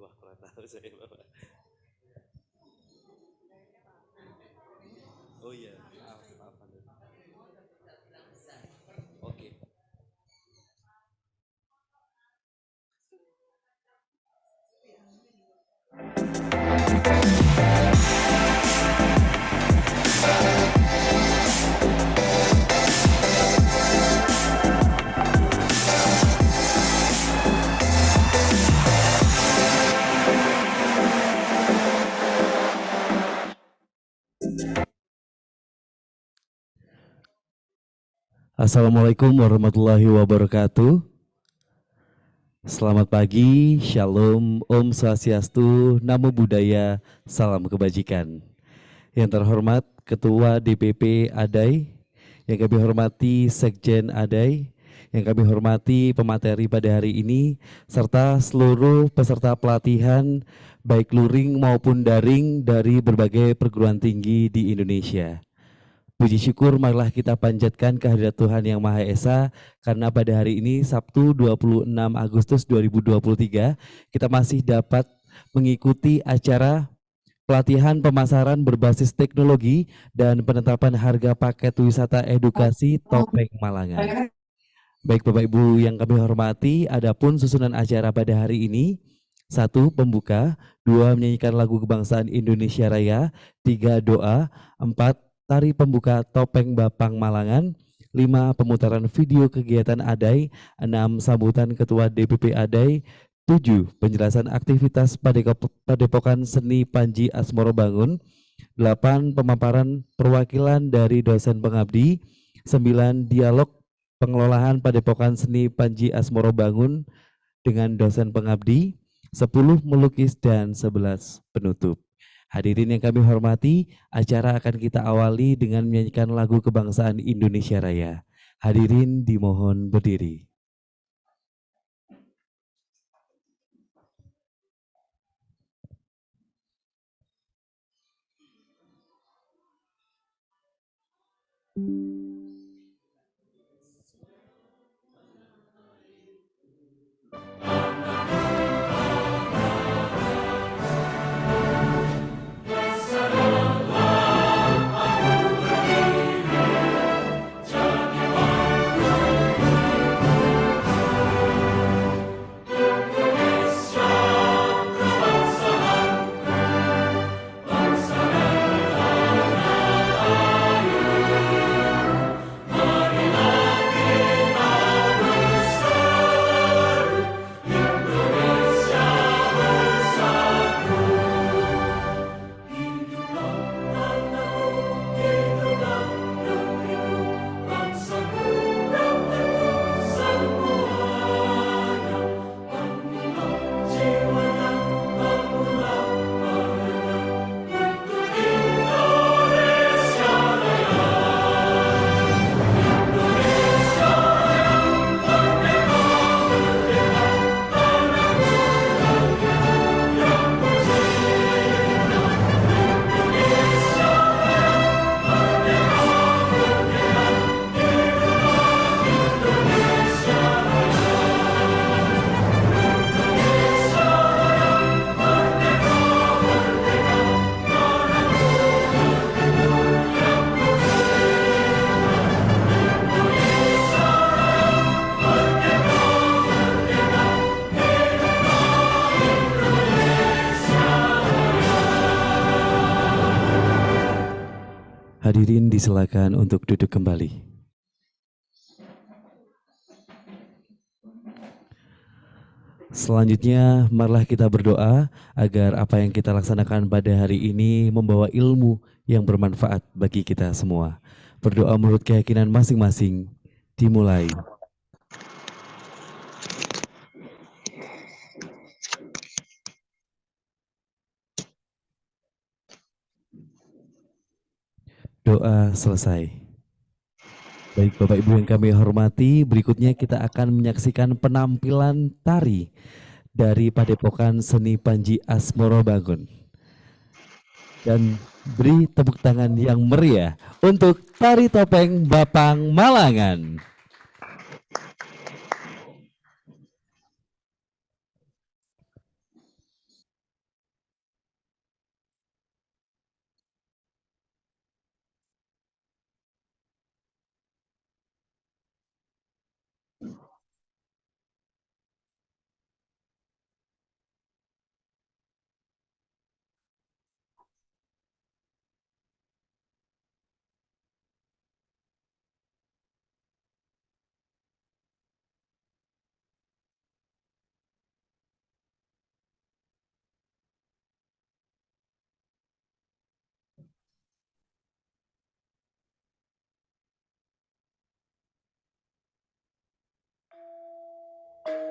Wah, kurang tahu saya Bapak. Oh iya, maaf, maaf. Oke. Assalamualaikum warahmatullahi wabarakatuh. Selamat pagi, Shalom, Om Swastiastu, Namo Buddhaya, Salam Kebajikan. Yang terhormat Ketua DPP ADAI, yang kami hormati Sekjen ADAI, yang kami hormati pemateri pada hari ini, serta seluruh peserta pelatihan baik luring maupun daring dari berbagai perguruan tinggi di Indonesia. Puji syukur marilah kita panjatkan kehadirat Tuhan Yang Maha Esa, karena pada hari ini Sabtu 26 Agustus 2023 kita masih dapat mengikuti acara pelatihan pemasaran berbasis teknologi dan penetapan harga paket wisata edukasi Topeng Malangan. Baik Bapak Ibu yang kami hormati, adapun susunan acara pada hari ini: 1. Pembuka, 2. Menyanyikan lagu kebangsaan Indonesia Raya, 3. Doa, 4. Tari pembuka Topeng Bapang Malangan, 5. Pemutaran video kegiatan ADAI, 6. Sambutan Ketua DPP ADAI, 7. Penjelasan aktivitas Padepokan Seni Panji Asmoro Bangun, 8. Pemaparan perwakilan dari dosen pengabdi, 9. Dialog pengelolaan Padepokan Seni Panji Asmoro Bangun dengan dosen pengabdi, 10. Melukis, dan 11. Penutup. Hadirin yang kami hormati, acara akan kita awali dengan menyanyikan lagu kebangsaan Indonesia Raya. Hadirin dimohon berdiri. Hadirin disilakan untuk duduk kembali. Selanjutnya, marilah kita berdoa agar apa yang kita laksanakan pada hari ini membawa ilmu yang bermanfaat bagi kita semua. Berdoa menurut keyakinan masing-masing. Dimulai. Doa selesai. Baik Bapak Ibu yang kami hormati, berikutnya kita akan menyaksikan penampilan tari dari Padepokan Seni Panji Asmoro Bangun. Dan beri tepuk tangan yang meriah untuk Tari Topeng Bapang Malangan. Sekali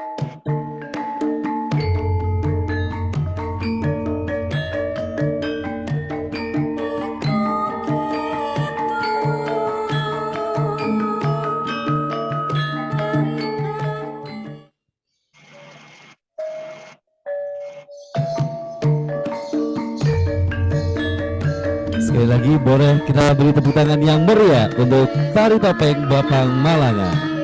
lagi boleh kita beri tepuk tangan yang meriah untuk Tari Topeng Bapang Malangan.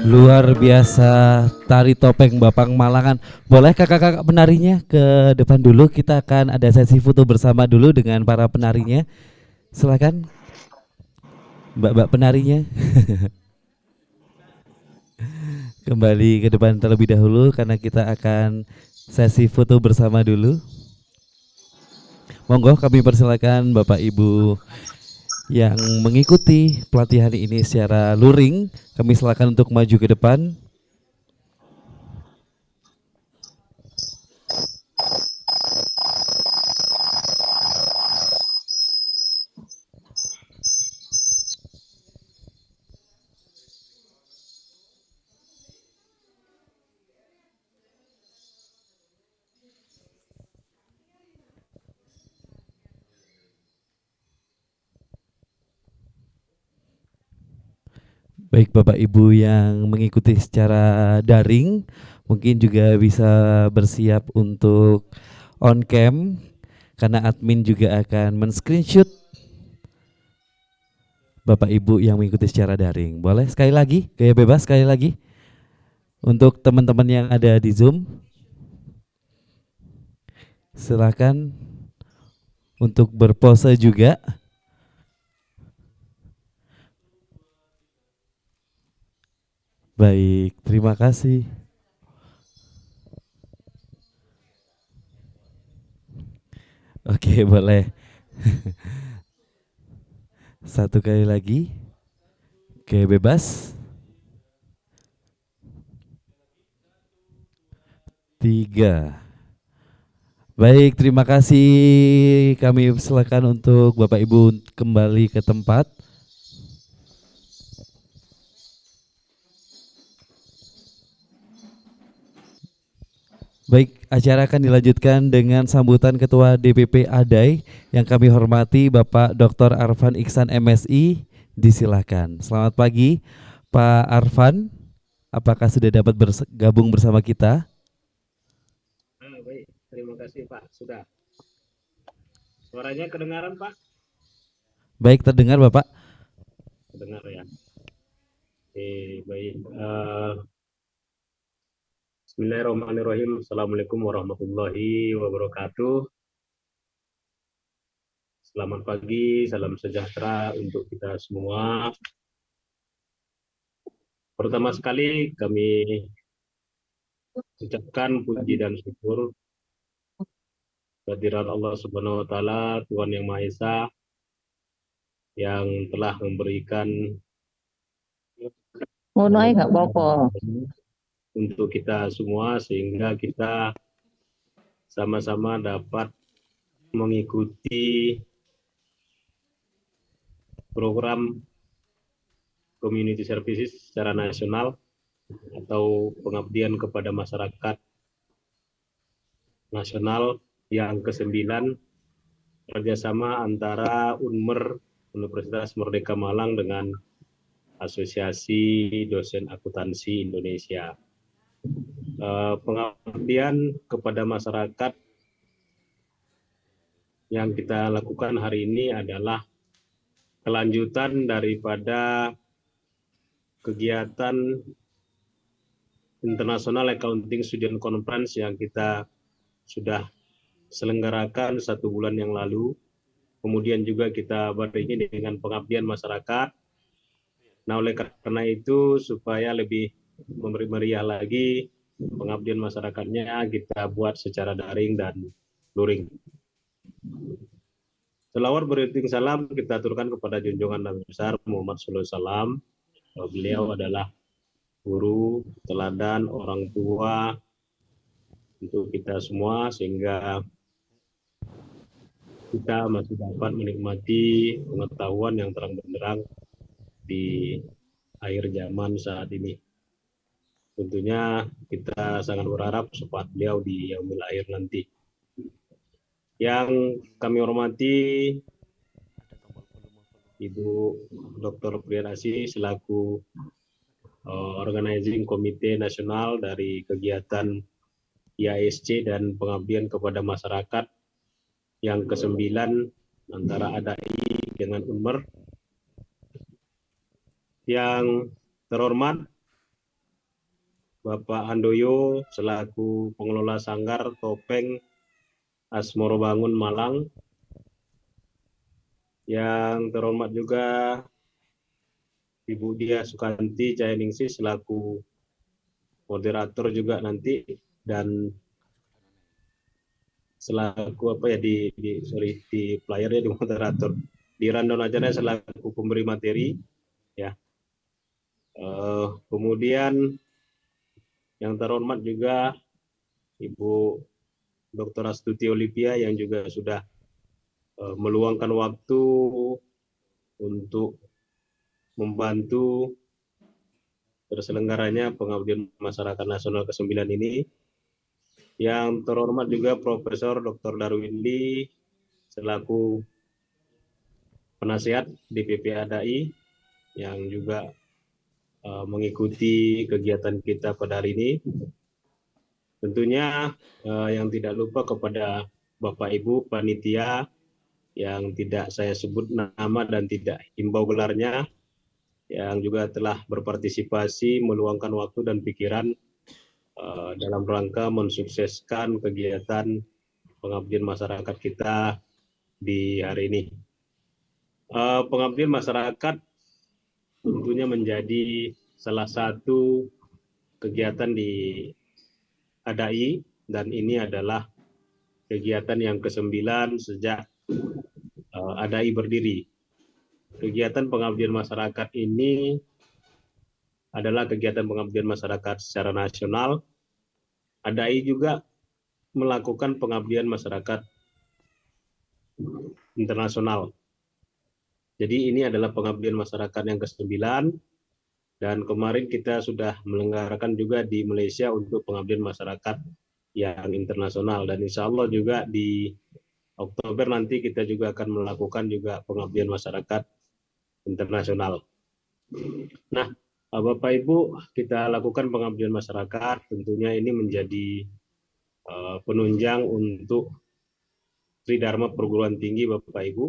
Luar biasa tari topeng Bapang Malangan. Boleh kakak-kakak penarinya ke depan dulu. Kita akan ada sesi foto bersama dulu dengan para penarinya. Silakan mbak-mbak penarinya. Kembali ke depan terlebih dahulu karena kita akan sesi foto bersama dulu. Monggo kami persilakan Bapak Ibu yang mengikuti pelatihan ini secara luring, kami silakan untuk maju ke depan. Baik Bapak Ibu yang mengikuti secara daring, mungkin juga bisa bersiap untuk on cam karena admin juga akan men-screenshot Bapak Ibu yang mengikuti secara daring. Boleh sekali lagi, gaya bebas sekali lagi. Untuk teman-teman yang ada di Zoom, silakan untuk berpose juga. Baik, terima kasih. Oke, boleh. Satu kali lagi. Oke, bebas. 3. Baik, terima kasih. Kami silakan untuk Bapak Ibu kembali ke tempat. Baik, acara akan dilanjutkan dengan sambutan Ketua DPP ADAI yang kami hormati Bapak Dr. Arfan Iksan MSI. Disilakan. Selamat pagi Pak Arfan. Apakah sudah dapat bergabung bersama kita? Baik, terima kasih Pak. Sudah. Suaranya kedengaran Pak? Baik, terdengar Bapak. Terdengar ya. Baik. Bismillahirrahmanirrahim. Assalamualaikum warahmatullahi wabarakatuh. Selamat pagi, salam sejahtera untuk kita semua. Pertama sekali kami ucapkan puji dan syukur kehadirat Allah Subhanahu wa taala, Tuhan yang Maha Esa, yang telah memberikan nggak apa-apa untuk kita semua sehingga kita sama-sama dapat mengikuti program community services secara nasional atau pengabdian kepada masyarakat nasional yang ke-9, kerjasama antara UNMER Universitas Merdeka Malang dengan Asosiasi Dosen Akuntansi Indonesia. Pengabdian kepada masyarakat yang kita lakukan hari ini adalah kelanjutan daripada kegiatan International Accounting Student Conference yang kita sudah selenggarakan 1 bulan yang lalu. Kemudian juga kita barengi dengan pengabdian masyarakat. Nah, oleh karena itu supaya lebih meriah lagi pengabdian masyarakatnya, kita buat secara daring dan luring. Selawat beriring salam kita aturkan kepada junjungan Nabi besar Muhammad SAW. Beliau adalah guru, teladan, orang tua untuk kita semua, sehingga kita masih dapat menikmati pengetahuan yang terang benderang di akhir zaman saat ini. Tentunya kita sangat berharap syafaat beliau di yaumil akhir nanti. Yang kami hormati Ibu Dr. Priyasi selaku Organizing Komite Nasional dari kegiatan IASC dan pengabdian kepada masyarakat yang ke-9 antara ADAI dengan UNMER. Yang terhormat Bapak Handoyo selaku pengelola Sanggar Topeng Asmoro Bangun Malang. Yang terhormat juga Ibu Dia Sukanti Cahyningsih selaku moderator juga nanti, dan selaku di playernya di moderator, di rundown acaranya selaku pemberi materi ya. Kemudian yang terhormat juga Ibu Dr. Astuti Olivia yang juga sudah meluangkan waktu untuk membantu terselenggaranya pengabdian masyarakat nasional ke-9 ini. Yang terhormat juga Profesor Dr. Darwin Lee selaku penasihat DPP ADAI yang juga mengikuti kegiatan kita pada hari ini. Tentunya yang tidak lupa kepada Bapak Ibu panitia yang tidak saya sebut nama dan tidak himbau gelarnya, yang juga telah berpartisipasi, meluangkan waktu dan pikiran dalam rangka mensukseskan kegiatan pengabdian masyarakat kita di hari ini. Pengabdian masyarakat tentunya menjadi salah satu kegiatan di ADAI, dan ini adalah kegiatan yang ke-9 sejak ADAI berdiri. Kegiatan pengabdian masyarakat ini adalah kegiatan pengabdian masyarakat secara nasional. ADAI juga melakukan pengabdian masyarakat internasional. Jadi ini adalah pengabdian masyarakat yang ke-9, dan kemarin kita sudah menyelenggarakan juga di Malaysia untuk pengabdian masyarakat yang internasional, dan insya Allah juga di Oktober nanti kita juga akan melakukan juga pengabdian masyarakat internasional. Nah, Bapak Ibu, kita lakukan pengabdian masyarakat, tentunya ini menjadi penunjang untuk Tridharma Perguruan Tinggi Bapak Ibu,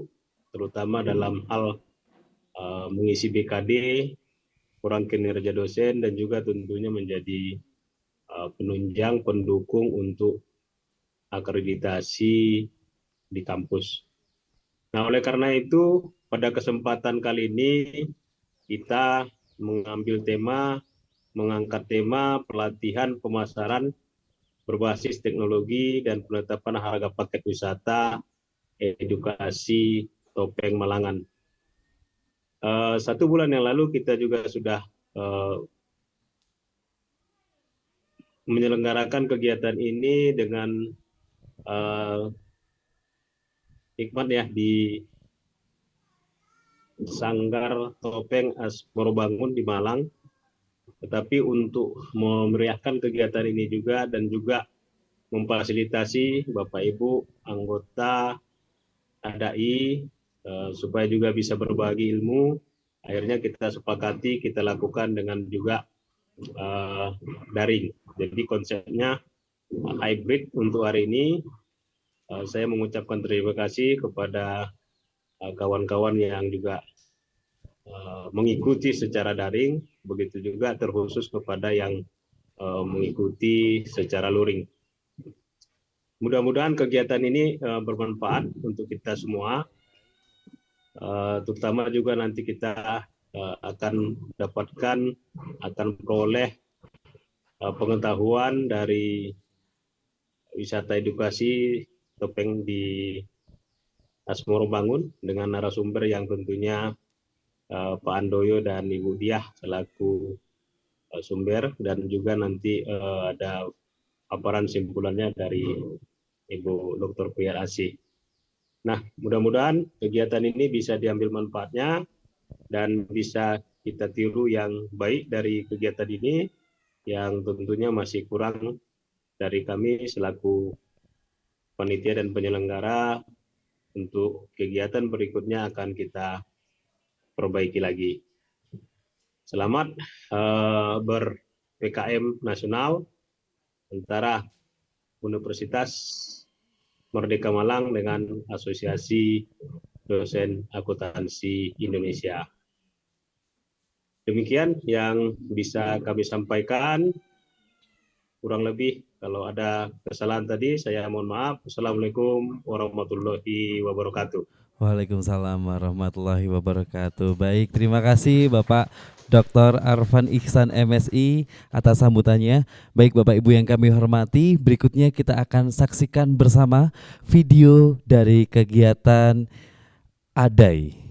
terutama dalam hal mengisi BKD, kurang kinerja dosen, dan juga tentunya menjadi penunjang pendukung untuk akreditasi di kampus. Nah, oleh karena itu, pada kesempatan kali ini kita mengangkat tema pelatihan pemasaran berbasis teknologi dan penetapan harga paket wisata edukasi Topeng Malangan. 1 bulan yang lalu kita juga sudah menyelenggarakan kegiatan ini dengan hikmat ya di Sanggar Topeng Asmorobangun di Malang. Tetapi untuk memeriahkan kegiatan ini juga dan juga memfasilitasi Bapak Ibu anggota ADAI supaya juga bisa berbagi ilmu, akhirnya kita sepakati kita lakukan dengan juga daring. Jadi konsepnya hybrid untuk hari ini. Saya mengucapkan terima kasih kepada kawan-kawan yang juga mengikuti secara daring, begitu juga terkhusus kepada yang mengikuti secara luring. Mudah-mudahan kegiatan ini bermanfaat untuk kita semua, terutama juga nanti kita akan peroleh pengetahuan dari wisata edukasi Topeng di Asmorobangun dengan narasumber yang tentunya Pak Andoyo dan Ibu Diah selaku sumber, dan juga nanti ada paparan simpulannya dari Ibu Dr. Priar Asih. Nah, mudah-mudahan kegiatan ini bisa diambil manfaatnya dan bisa kita tiru yang baik dari kegiatan ini, yang tentunya masih kurang dari kami selaku panitia dan penyelenggara. Untuk kegiatan berikutnya akan kita perbaiki lagi. Selamat ber-PKM nasional antara Universitas Merdeka Malang dengan Asosiasi Dosen Akuntansi Indonesia. Demikian yang bisa kami sampaikan. Kurang lebih kalau ada kesalahan tadi saya mohon maaf. Assalamualaikum warahmatullahi wabarakatuh. Waalaikumsalam warahmatullahi wabarakatuh. Baik, terima kasih Bapak Dr. Arfan Ihsan MSI atas sambutannya. Baik Bapak Ibu yang kami hormati, berikutnya kita akan saksikan bersama video dari kegiatan ADAI.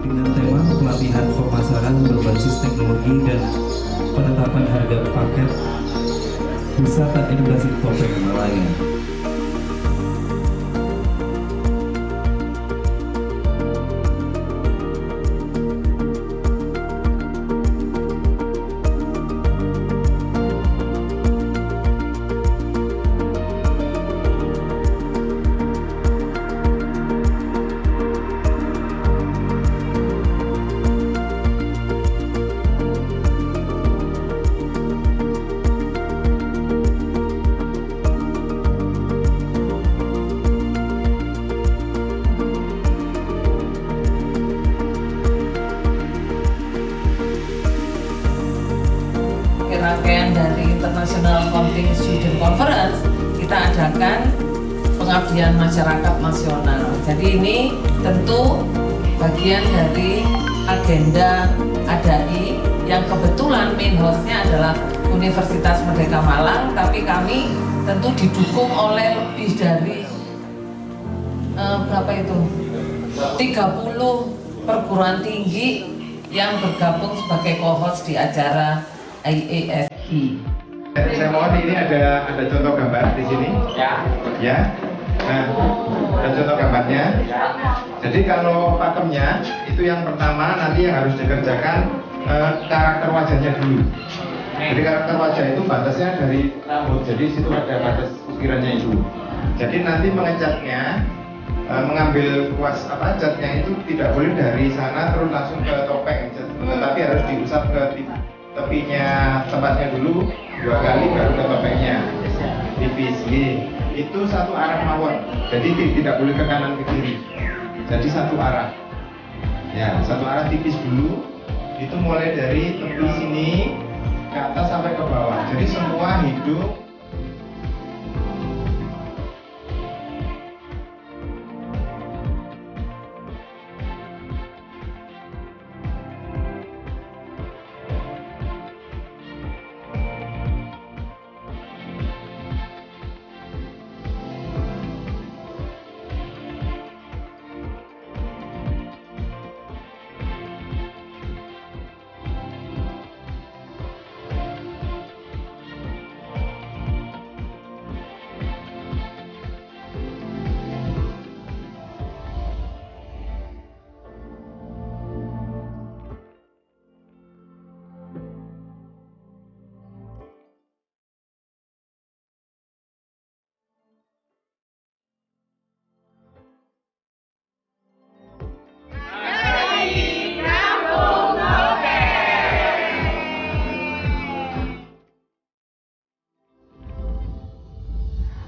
dengan tema pelatihan pemasaran berbasis teknologi dan penetapan harga paket wisata edukasi topeng Malangan. Rangkaian dari International Accounting Student Conference, kita adakan pengabdian masyarakat nasional. Jadi ini tentu bagian dari agenda ADAI yang kebetulan main hostnya adalah Universitas Merdeka Malang, tapi kami tentu didukung oleh lebih dari berapa itu? 30 perguruan tinggi yang bergabung sebagai co-host di acara IASG. Saya mohon ini ada contoh gambar di sini. Ya. Nah, ada contoh gambarnya. Jadi kalau pakemnya itu yang pertama nanti yang harus dikerjakan karakter wajahnya dulu. Jadi karakter wajah itu batasnya dari rambut. Jadi situ ada batas ukirannya itu. Jadi nanti mengecatnya mengambil catnya itu tidak boleh dari sana terus langsung ke topeng, tetapi harus diusap ke tepinya tempatnya dulu 2 kali baru ke topengnya. Tipis itu satu arah mawon, jadi tidak boleh ke kanan ke kiri, jadi satu arah ya, satu arah tipis dulu. Itu mulai dari tepi sini ke atas sampai ke bawah, jadi semua hidup.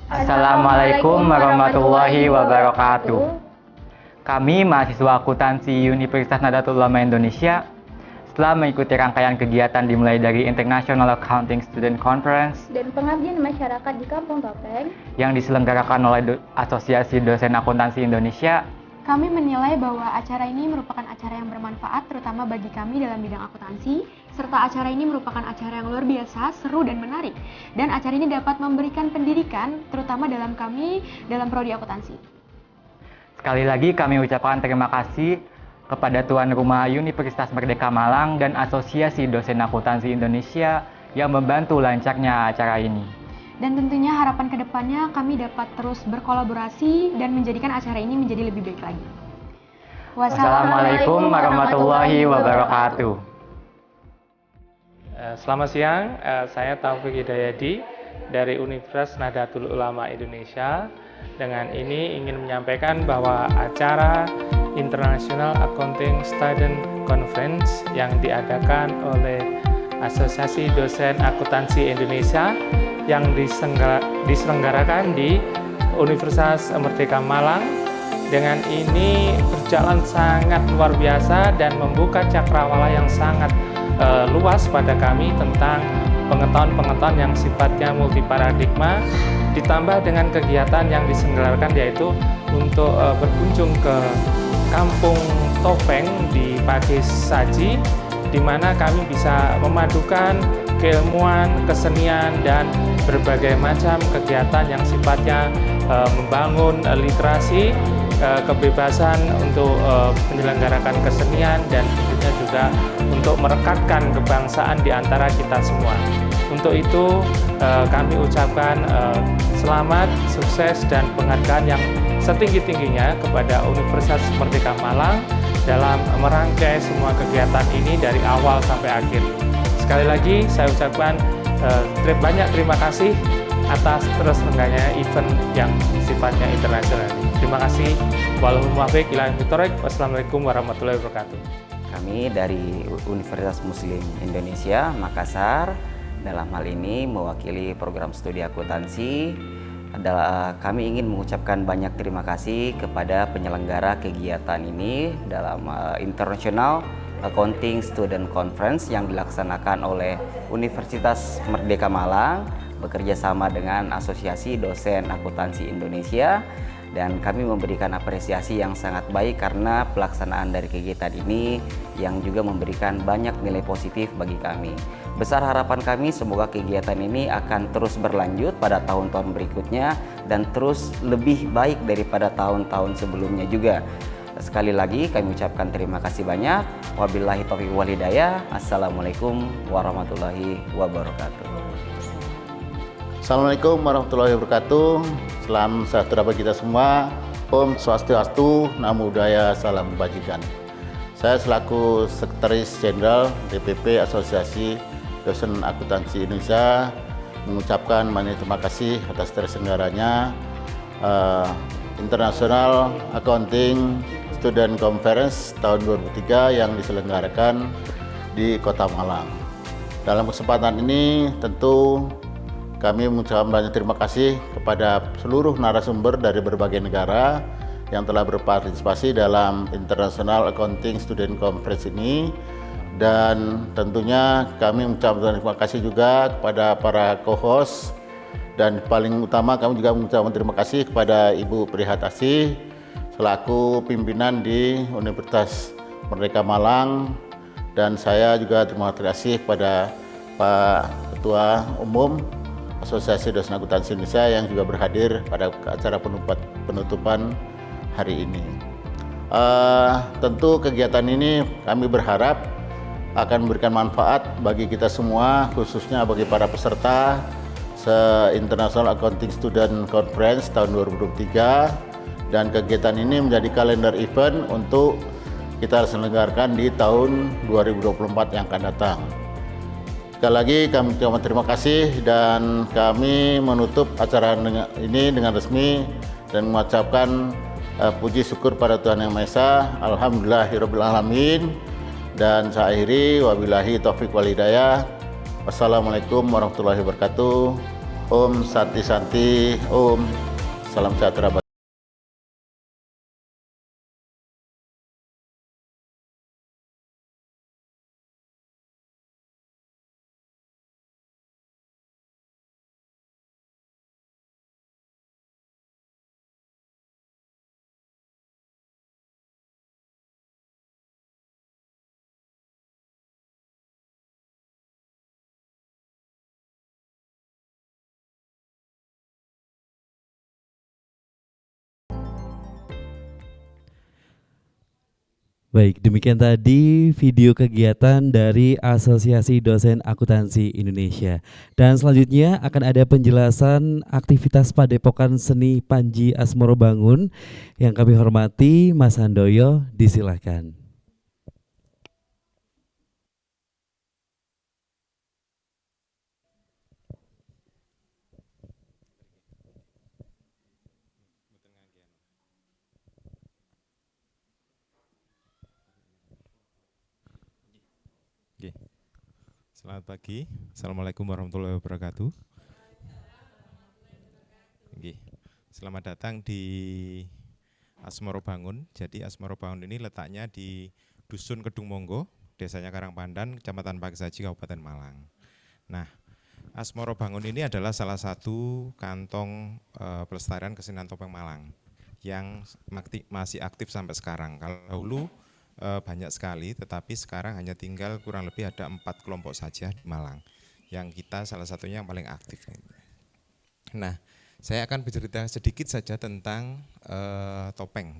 Assalamualaikum warahmatullahi wabarakatuh. Kami mahasiswa akuntansi Universitas Nahdlatul Ulama Indonesia setelah mengikuti rangkaian kegiatan dimulai dari International Accounting Student Conference dan pengabdian masyarakat di Kampung Topeng yang diselenggarakan oleh Asosiasi Dosen Akuntansi Indonesia. Kami menilai bahwa acara ini merupakan acara yang bermanfaat terutama bagi kami dalam bidang akuntansi, serta acara ini merupakan acara yang luar biasa, seru dan menarik. Dan acara ini dapat memberikan pendidikan terutama dalam kami dalam prodi akuntansi. Sekali lagi kami ucapkan terima kasih kepada tuan rumah Universitas Merdeka Malang dan Asosiasi Dosen Akuntansi Indonesia yang membantu lancarnya acara ini. Dan tentunya harapan kedepannya kami dapat terus berkolaborasi dan menjadikan acara ini menjadi lebih baik lagi. Wassalamualaikum warahmatullahi wabarakatuh. Selamat siang, saya Taufik Hidayadi dari Universitas Nahdlatul Ulama Indonesia. Dengan ini ingin menyampaikan bahwa acara International Accounting Student Conference yang diadakan oleh Asosiasi Dosen Akuntansi Indonesia yang diselenggarakan di Universitas Merdeka Malang. Dengan ini berjalan sangat luar biasa dan membuka cakrawala yang sangat luas pada kami tentang pengetahuan-pengetahuan yang sifatnya multiparadigma, ditambah dengan kegiatan yang diselenggarakan yaitu untuk berkunjung ke Kampung Topeng di Pakis Saji, di mana kami bisa memadukan keilmuan, kesenian, dan berbagai macam kegiatan yang sifatnya membangun literasi kebebasan untuk menyelenggarakan kesenian dan tentunya juga untuk merekatkan kebangsaan di antara kita semua. Untuk itu kami ucapkan selamat, sukses, dan penghargaan yang setinggi-tingginya kepada Universitas Merdeka Malang dalam merangkai semua kegiatan ini dari awal sampai akhir. Sekali lagi saya ucapkan banyak terima kasih atas terselenggaranya event yang sifatnya internasional. Terima kasih. Wassalamualaikum warahmatullahi wabarakatuh. Kami dari Universitas Muslim Indonesia Makassar, dalam hal ini mewakili program studi akuntansi, adalah kami ingin mengucapkan banyak terima kasih kepada penyelenggara kegiatan ini dalam International Accounting Student Conference yang dilaksanakan oleh Universitas Merdeka Malang bekerja sama dengan Asosiasi Dosen Akuntansi Indonesia, dan kami memberikan apresiasi yang sangat baik karena pelaksanaan dari kegiatan ini yang juga memberikan banyak nilai positif bagi kami. Besar harapan kami semoga kegiatan ini akan terus berlanjut pada tahun-tahun berikutnya dan terus lebih baik daripada tahun-tahun sebelumnya juga. Sekali lagi kami ucapkan terima kasih banyak. Wabillahi taufiq wal hidayah. Assalamualaikum warahmatullahi wabarakatuh. Assalamualaikum warahmatullahi wabarakatuh. Salam sejahtera bagi kita semua. Om Swastiastu, Namo Buddhaya, salam kebajikan. Saya selaku Sekretaris Jenderal DPP Asosiasi Dosen Akuntansi Indonesia mengucapkan banyak terima kasih atas terselenggaranya International Accounting Student Conference tahun 2003 yang diselenggarakan di Kota Malang. Dalam kesempatan ini tentu kami mengucapkan banyak terima kasih kepada seluruh narasumber dari berbagai negara yang telah berpartisipasi dalam International Accounting Student Conference ini, dan tentunya kami mengucapkan terima kasih juga kepada para co-host, dan paling utama kami juga mengucapkan terima kasih kepada Ibu Prihatasih selaku pimpinan di Universitas Merdeka Malang, dan saya juga terima kasih kepada Pak Ketua Umum Asosiasi Dosen Akuntansi Indonesia yang juga berhadir pada acara penutupan hari ini. Tentu kegiatan ini kami berharap akan memberikan manfaat bagi kita semua, khususnya bagi para peserta International Accounting Student Conference tahun 2023, dan kegiatan ini menjadi kalender event untuk kita selenggarakan di tahun 2024 yang akan datang. Sekali lagi kami ucapkan terima kasih, dan kami menutup acara ini dengan resmi dan mengucapkan puji syukur pada Tuhan Yang Maha Esa. Alhamdulillahirabbil alamin. Dan saya akhiri, wabillahi taufiq wal hidayah. Wassalamualaikum warahmatullahi wabarakatuh. Om Santi Santi, Om. Salam sejahtera. Baik, demikian tadi video kegiatan dari Asosiasi Dosen Akuntansi Indonesia. Dan selanjutnya akan ada penjelasan aktivitas Padepokan Seni Panji Asmoro Bangun. Yang kami hormati Mas Handoyo, disilakan. Selamat pagi, Assalamualaikum warahmatullahi wabarakatuh. Selamat datang di Asmoro Bangun. Jadi Asmoro Bangun ini letaknya di Dusun Kedung Monggo, Desanya Karangpandan, Kecamatan Pagesaji, Kabupaten Malang. Nah, Asmoro Bangun ini adalah salah satu kantong pelestarian kesenian topeng Malang yang masih aktif sampai sekarang. Kalau dahulu banyak sekali, tetapi sekarang hanya tinggal kurang lebih ada 4 kelompok saja di Malang, yang kita salah satunya yang paling aktif. Nah, Saya akan bercerita sedikit saja tentang topeng.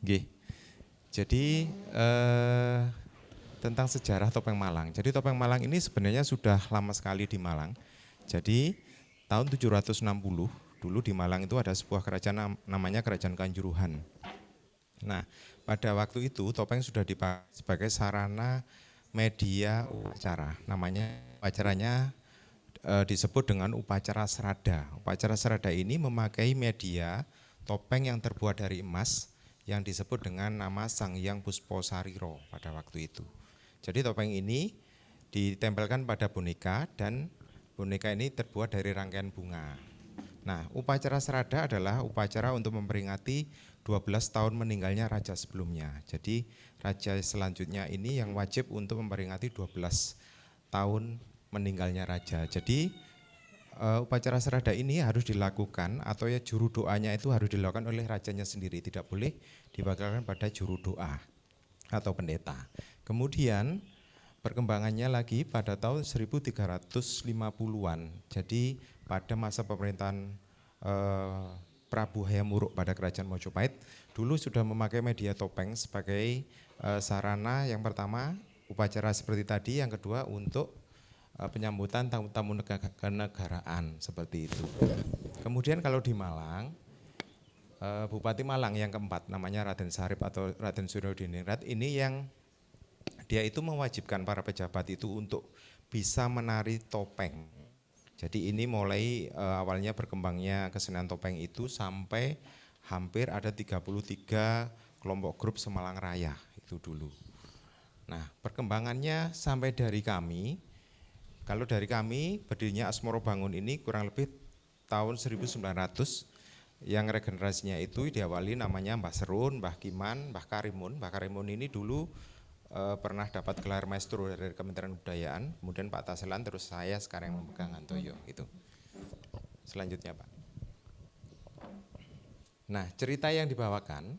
Oke. Jadi tentang sejarah topeng Malang. Jadi topeng Malang ini sebenarnya sudah lama sekali di Malang. Jadi tahun 760 dulu di Malang itu ada sebuah kerajaan namanya Kerajaan Kanjuruhan. Nah, pada waktu itu topeng sudah dipakai sebagai sarana media upacara. Upacaranya disebut dengan upacara serada. Upacara serada ini memakai media topeng yang terbuat dari emas yang disebut dengan nama Sang Hyang Pusposariro pada waktu itu. Jadi topeng ini ditempelkan pada boneka dan boneka ini terbuat dari rangkaian bunga. Nah, upacara serada adalah upacara untuk memperingati 12 tahun meninggalnya raja sebelumnya. Jadi raja selanjutnya ini yang wajib untuk memperingati 12 tahun meninggalnya raja. Jadi upacara serada ini harus dilakukan atau ya juru doanya itu harus dilakukan oleh rajanya sendiri, tidak boleh dibagikan pada juru doa atau pendeta. Kemudian perkembangannya lagi pada tahun 1350-an. Jadi pada masa pemerintahan Prabu Hayam Wuruk pada kerajaan Mojopahit dulu sudah memakai media topeng sebagai sarana yang pertama upacara seperti tadi, yang kedua untuk penyambutan tamu-tamu kenegaraan seperti itu. Kemudian kalau di Malang, Bupati Malang yang keempat namanya Raden Sarip atau Raden Suryodiningrat ini yang dia itu mewajibkan para pejabat itu untuk bisa menari topeng. Jadi ini mulai awalnya berkembangnya kesenian topeng itu sampai hampir ada 33 kelompok grup Semalang Raya itu dulu. Nah, perkembangannya sampai dari kami. Kalau dari kami, berdirinya Asmoro Bangun ini kurang lebih tahun 1900, yang regenerasinya itu diawali namanya Mbah Serun, Mbah Kiman, Mbah Karimun. Mbah Karimun ini dulu pernah dapat gelar maestro dari Kementerian Kebudayaan, kemudian Pak Taselan, terus saya sekarang yang memegang Hantoyo. Itu. Selanjutnya Pak. Nah, cerita yang dibawakan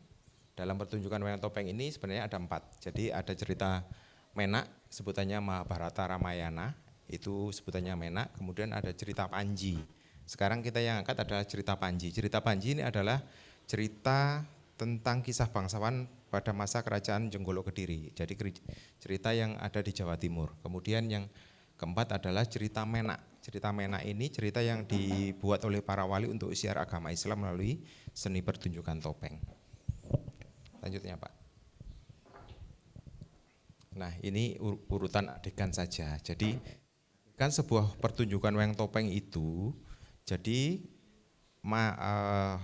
dalam pertunjukan wayang topeng ini sebenarnya ada 4. Jadi ada cerita Menak, sebutannya Mahabharata Ramayana, itu sebutannya Menak. Kemudian ada cerita Panji. Sekarang kita yang angkat adalah cerita Panji. Cerita Panji ini adalah cerita tentang kisah bangsawan pada masa kerajaan Jenggolo Kediri. Jadi cerita yang ada di Jawa Timur. Kemudian yang keempat adalah cerita Menak. Cerita Menak ini cerita yang dibuat oleh para wali untuk syiar agama Islam melalui seni pertunjukan topeng. Lanjutnya Pak. Nah, ini urutan adegan saja. Jadi kan sebuah pertunjukan wayang topeng itu, jadi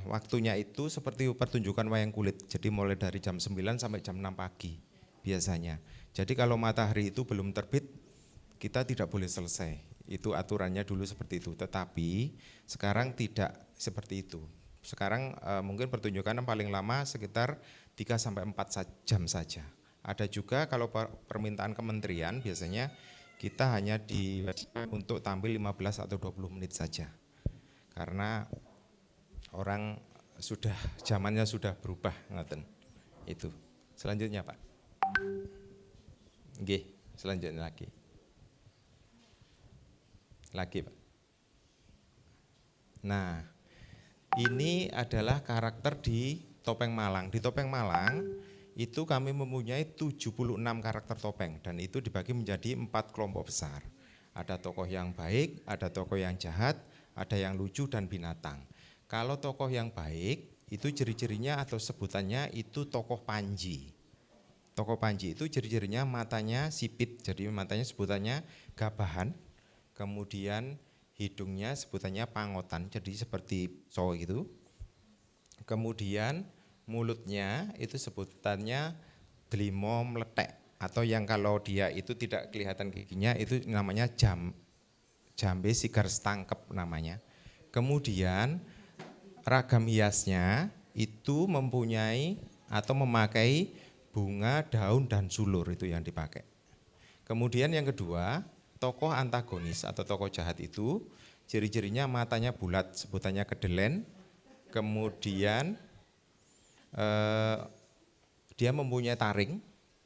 waktunya itu seperti pertunjukan wayang kulit. Jadi mulai dari jam 9 sampai jam 6 pagi biasanya. Jadi kalau matahari itu belum terbit, kita tidak boleh selesai. Itu aturannya dulu seperti itu. Tetapi sekarang tidak seperti itu. Sekarang mungkin pertunjukan yang paling lama sekitar 3 sampai 4 jam saja. Ada juga kalau permintaan kementerian biasanya kita hanya untuk tampil 15 atau 20 menit saja. Karena orang sudah zamannya sudah berubah, ngaten. Itu. Selanjutnya, Pak. Nggih, selanjutnya lagi. Lagi, Pak. Nah, ini adalah karakter di Topeng Malang. Di Topeng Malang itu kami mempunyai 76 karakter topeng dan itu dibagi menjadi 4 kelompok besar. Ada tokoh yang baik, ada tokoh yang jahat, ada yang lucu dan binatang. Kalau tokoh yang baik itu ciri-cirinya atau sebutannya itu tokoh Panji. Tokoh Panji itu ciri-cirinya matanya sipit, jadi matanya sebutannya gabahan. Kemudian hidungnya sebutannya pangotan, jadi seperti so gitu. Kemudian mulutnya itu sebutannya delimo meletek, atau yang kalau dia itu tidak kelihatan giginya itu namanya jambe sigar setangkep namanya. Kemudian ragam hiasnya itu mempunyai atau memakai bunga, daun dan sulur itu yang dipakai. Kemudian yang kedua, tokoh antagonis atau tokoh jahat itu ciri-cirinya matanya bulat, sebutannya kedelen. Kemudian dia mempunyai taring.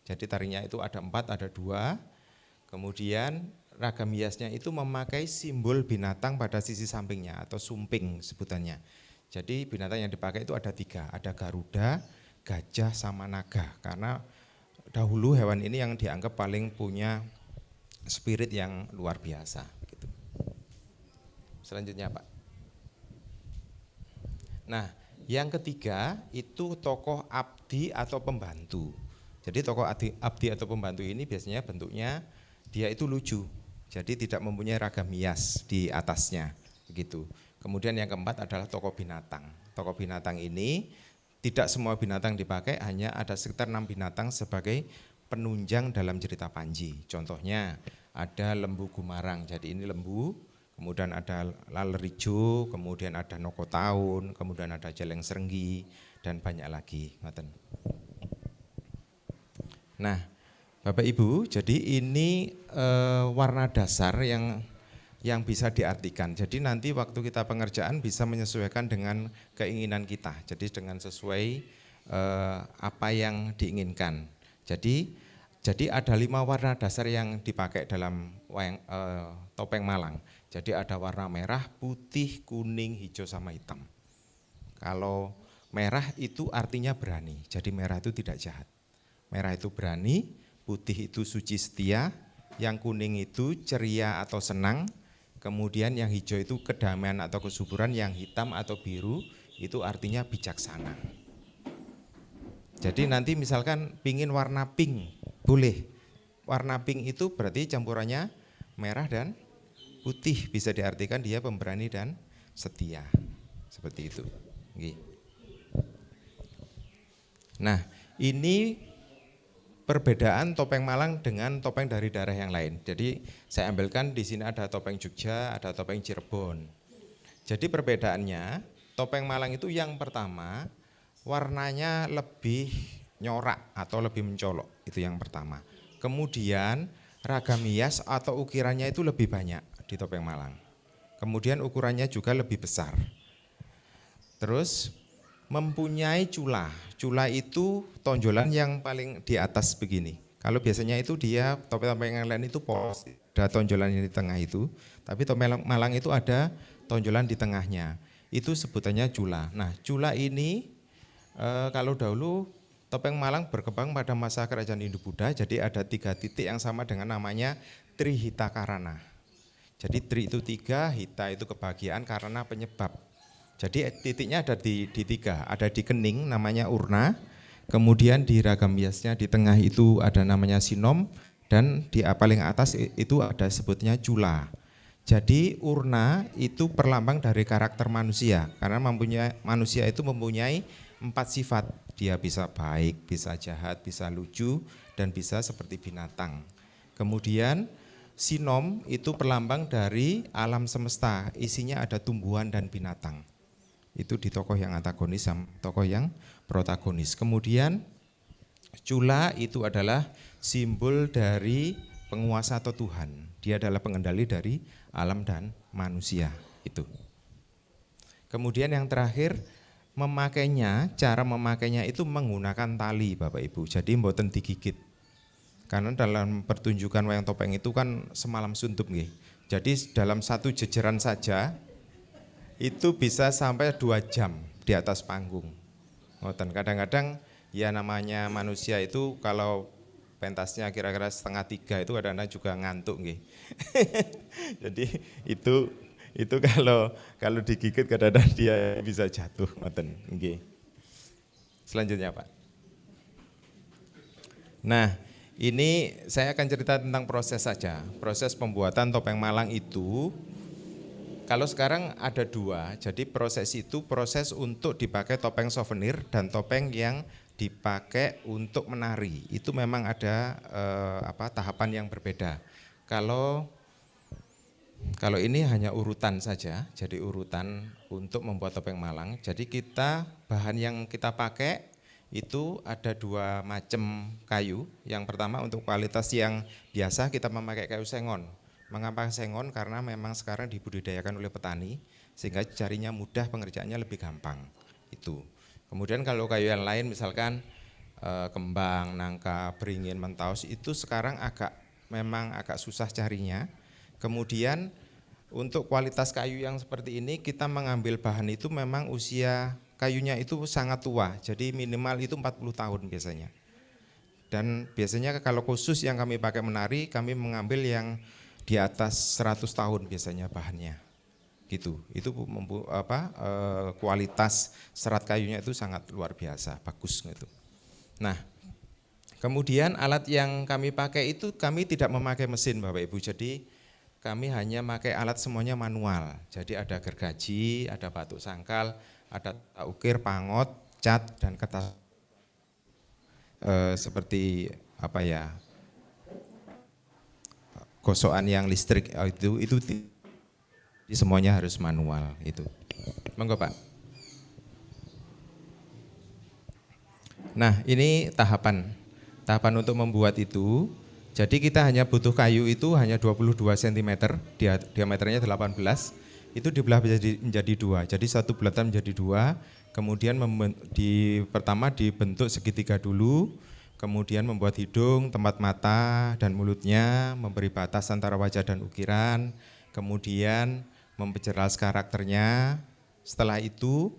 Jadi taringnya itu ada 4, ada 2. Kemudian ragam hiasnya itu memakai simbol binatang pada sisi sampingnya atau sumping sebutannya. Jadi binatang yang dipakai itu ada 3, ada Garuda, gajah, sama naga. Karena dahulu hewan ini yang dianggap paling punya spirit yang luar biasa. Gitu. Selanjutnya Pak. Nah, yang ketiga itu tokoh abdi atau pembantu. Jadi tokoh abdi atau pembantu ini biasanya bentuknya dia itu lucu. Jadi tidak mempunyai ragam hias di atasnya, begitu. Kemudian yang keempat adalah tokoh binatang. Tokoh binatang ini tidak semua binatang dipakai, hanya ada sekitar 6 binatang sebagai penunjang dalam cerita Panji. Contohnya ada lembu Gumarang, jadi ini lembu, kemudian ada laler ijo, kemudian ada noko taun, kemudian ada jeleng serenggi, dan banyak lagi. Nah, Bapak Ibu, jadi ini warna dasar yang bisa diartikan. Jadi nanti waktu kita pengerjaan bisa menyesuaikan dengan keinginan kita. Jadi dengan sesuai apa yang diinginkan. Jadi ada 5 warna dasar yang dipakai dalam topeng Malang. Jadi ada warna merah, putih, kuning, hijau, sama hitam. Kalau merah itu artinya berani. Jadi merah itu tidak jahat. Merah itu berani. Putih itu suci setia, yang kuning itu ceria atau senang, kemudian yang hijau itu kedamaian atau kesuburan, yang hitam atau biru itu artinya bijaksana. Jadi nanti misalkan pingin warna pink, boleh. Warna pink itu berarti campurannya merah dan putih, bisa diartikan dia pemberani dan setia, seperti itu. Nah, ini perbedaan topeng Malang dengan topeng dari daerah yang lain. Jadi saya ambilkan di sini ada topeng Jogja, ada topeng Cirebon. Jadi perbedaannya, topeng Malang itu yang pertama warnanya lebih nyorak atau lebih mencolok, itu yang pertama. Kemudian ragam hias atau ukirannya itu lebih banyak di topeng Malang. Kemudian ukurannya juga lebih besar. Terus mempunyai cula. Cula itu tonjolan yang paling di atas begini. Kalau biasanya itu dia topeng-topeng yang lain itu polos, ada tonjolan yang di tengah itu. Tapi topeng Malang itu ada tonjolan di tengahnya. Itu sebutannya cula. Nah, cula ini kalau dahulu topeng Malang berkembang pada masa kerajaan Hindu-Buddha. Jadi ada 3 titik yang sama dengan namanya Trihita Karana. Jadi tri itu 3, hita itu kebahagiaan, karana penyebab. Jadi titiknya ada di 3, ada di kening namanya urna, kemudian di ragam hiasnya di tengah itu ada namanya sinom, dan di paling atas itu ada sebutnya cula. Jadi urna itu perlambang dari karakter manusia, karena manusia itu mempunyai 4 sifat, dia bisa baik, bisa jahat, bisa lucu, dan bisa seperti binatang. Kemudian sinom itu perlambang dari alam semesta, isinya ada tumbuhan dan binatang. Itu di tokoh yang antagonis sama tokoh yang protagonis. Kemudian cula itu adalah simbol dari penguasa atau Tuhan. Dia adalah pengendali dari alam dan manusia itu. Kemudian yang terakhir memakainya, cara memakainya itu menggunakan tali Bapak Ibu. Jadi mboten digigit. Karena dalam pertunjukan wayang topeng itu kan semalam suntup nggih. Jadi dalam satu jejeran saja itu bisa sampai 2 jam di atas panggung. Kadang-kadang ya namanya manusia itu kalau pentasnya kira-kira 2:30 itu kadang-kadang juga ngantuk nggih. Jadi itu kalau digigit kadang-kadang dia bisa jatuh ngoten nggih. Selanjutnya Pak. Nah, ini saya akan cerita tentang proses saja. Proses pembuatan topeng Malang itu kalau sekarang ada 2, jadi proses itu proses untuk dipakai topeng souvenir dan topeng yang dipakai untuk menari. Itu memang ada tahapan yang berbeda. Kalau ini hanya urutan saja, jadi urutan untuk membuat topeng Malang. Jadi bahan yang kita pakai itu ada 2 macam kayu. Yang pertama untuk kualitas yang biasa kita memakai kayu sengon. Mengapa sengon? Karena memang sekarang dibudidayakan oleh petani sehingga carinya mudah, pengerjaannya lebih gampang. Itu. Kemudian kalau kayu yang lain misalkan kembang, nangka, beringin, mentaus itu sekarang memang agak susah carinya. Kemudian untuk kualitas kayu yang seperti ini kita mengambil bahan itu memang usia kayunya itu sangat tua, jadi minimal itu 40 tahun biasanya. Dan biasanya kalau khusus yang kami pakai menari, kami mengambil yang di atas 100 tahun biasanya bahannya. Gitu. Itu kualitas serat kayunya itu sangat luar biasa, bagus gitu. Nah, kemudian alat yang kami pakai itu kami tidak memakai mesin Bapak Ibu. Jadi kami hanya pakai alat semuanya manual. Jadi ada gergaji, ada batuk sangkal, ada ukir, pangot, cat, dan kertas. Seperti gosokan yang listrik itu semuanya harus manual itu. Monggo Pak. Nah ini tahapan untuk membuat itu. Jadi kita hanya butuh kayu itu hanya 22 cm, diameternya 18, itu dibelah menjadi dua. Jadi satu bulatan menjadi dua, kemudian pertama dibentuk segitiga dulu, kemudian membuat hidung, tempat mata dan mulutnya, memberi batas antara wajah dan ukiran, kemudian memperjelas karakternya. Setelah itu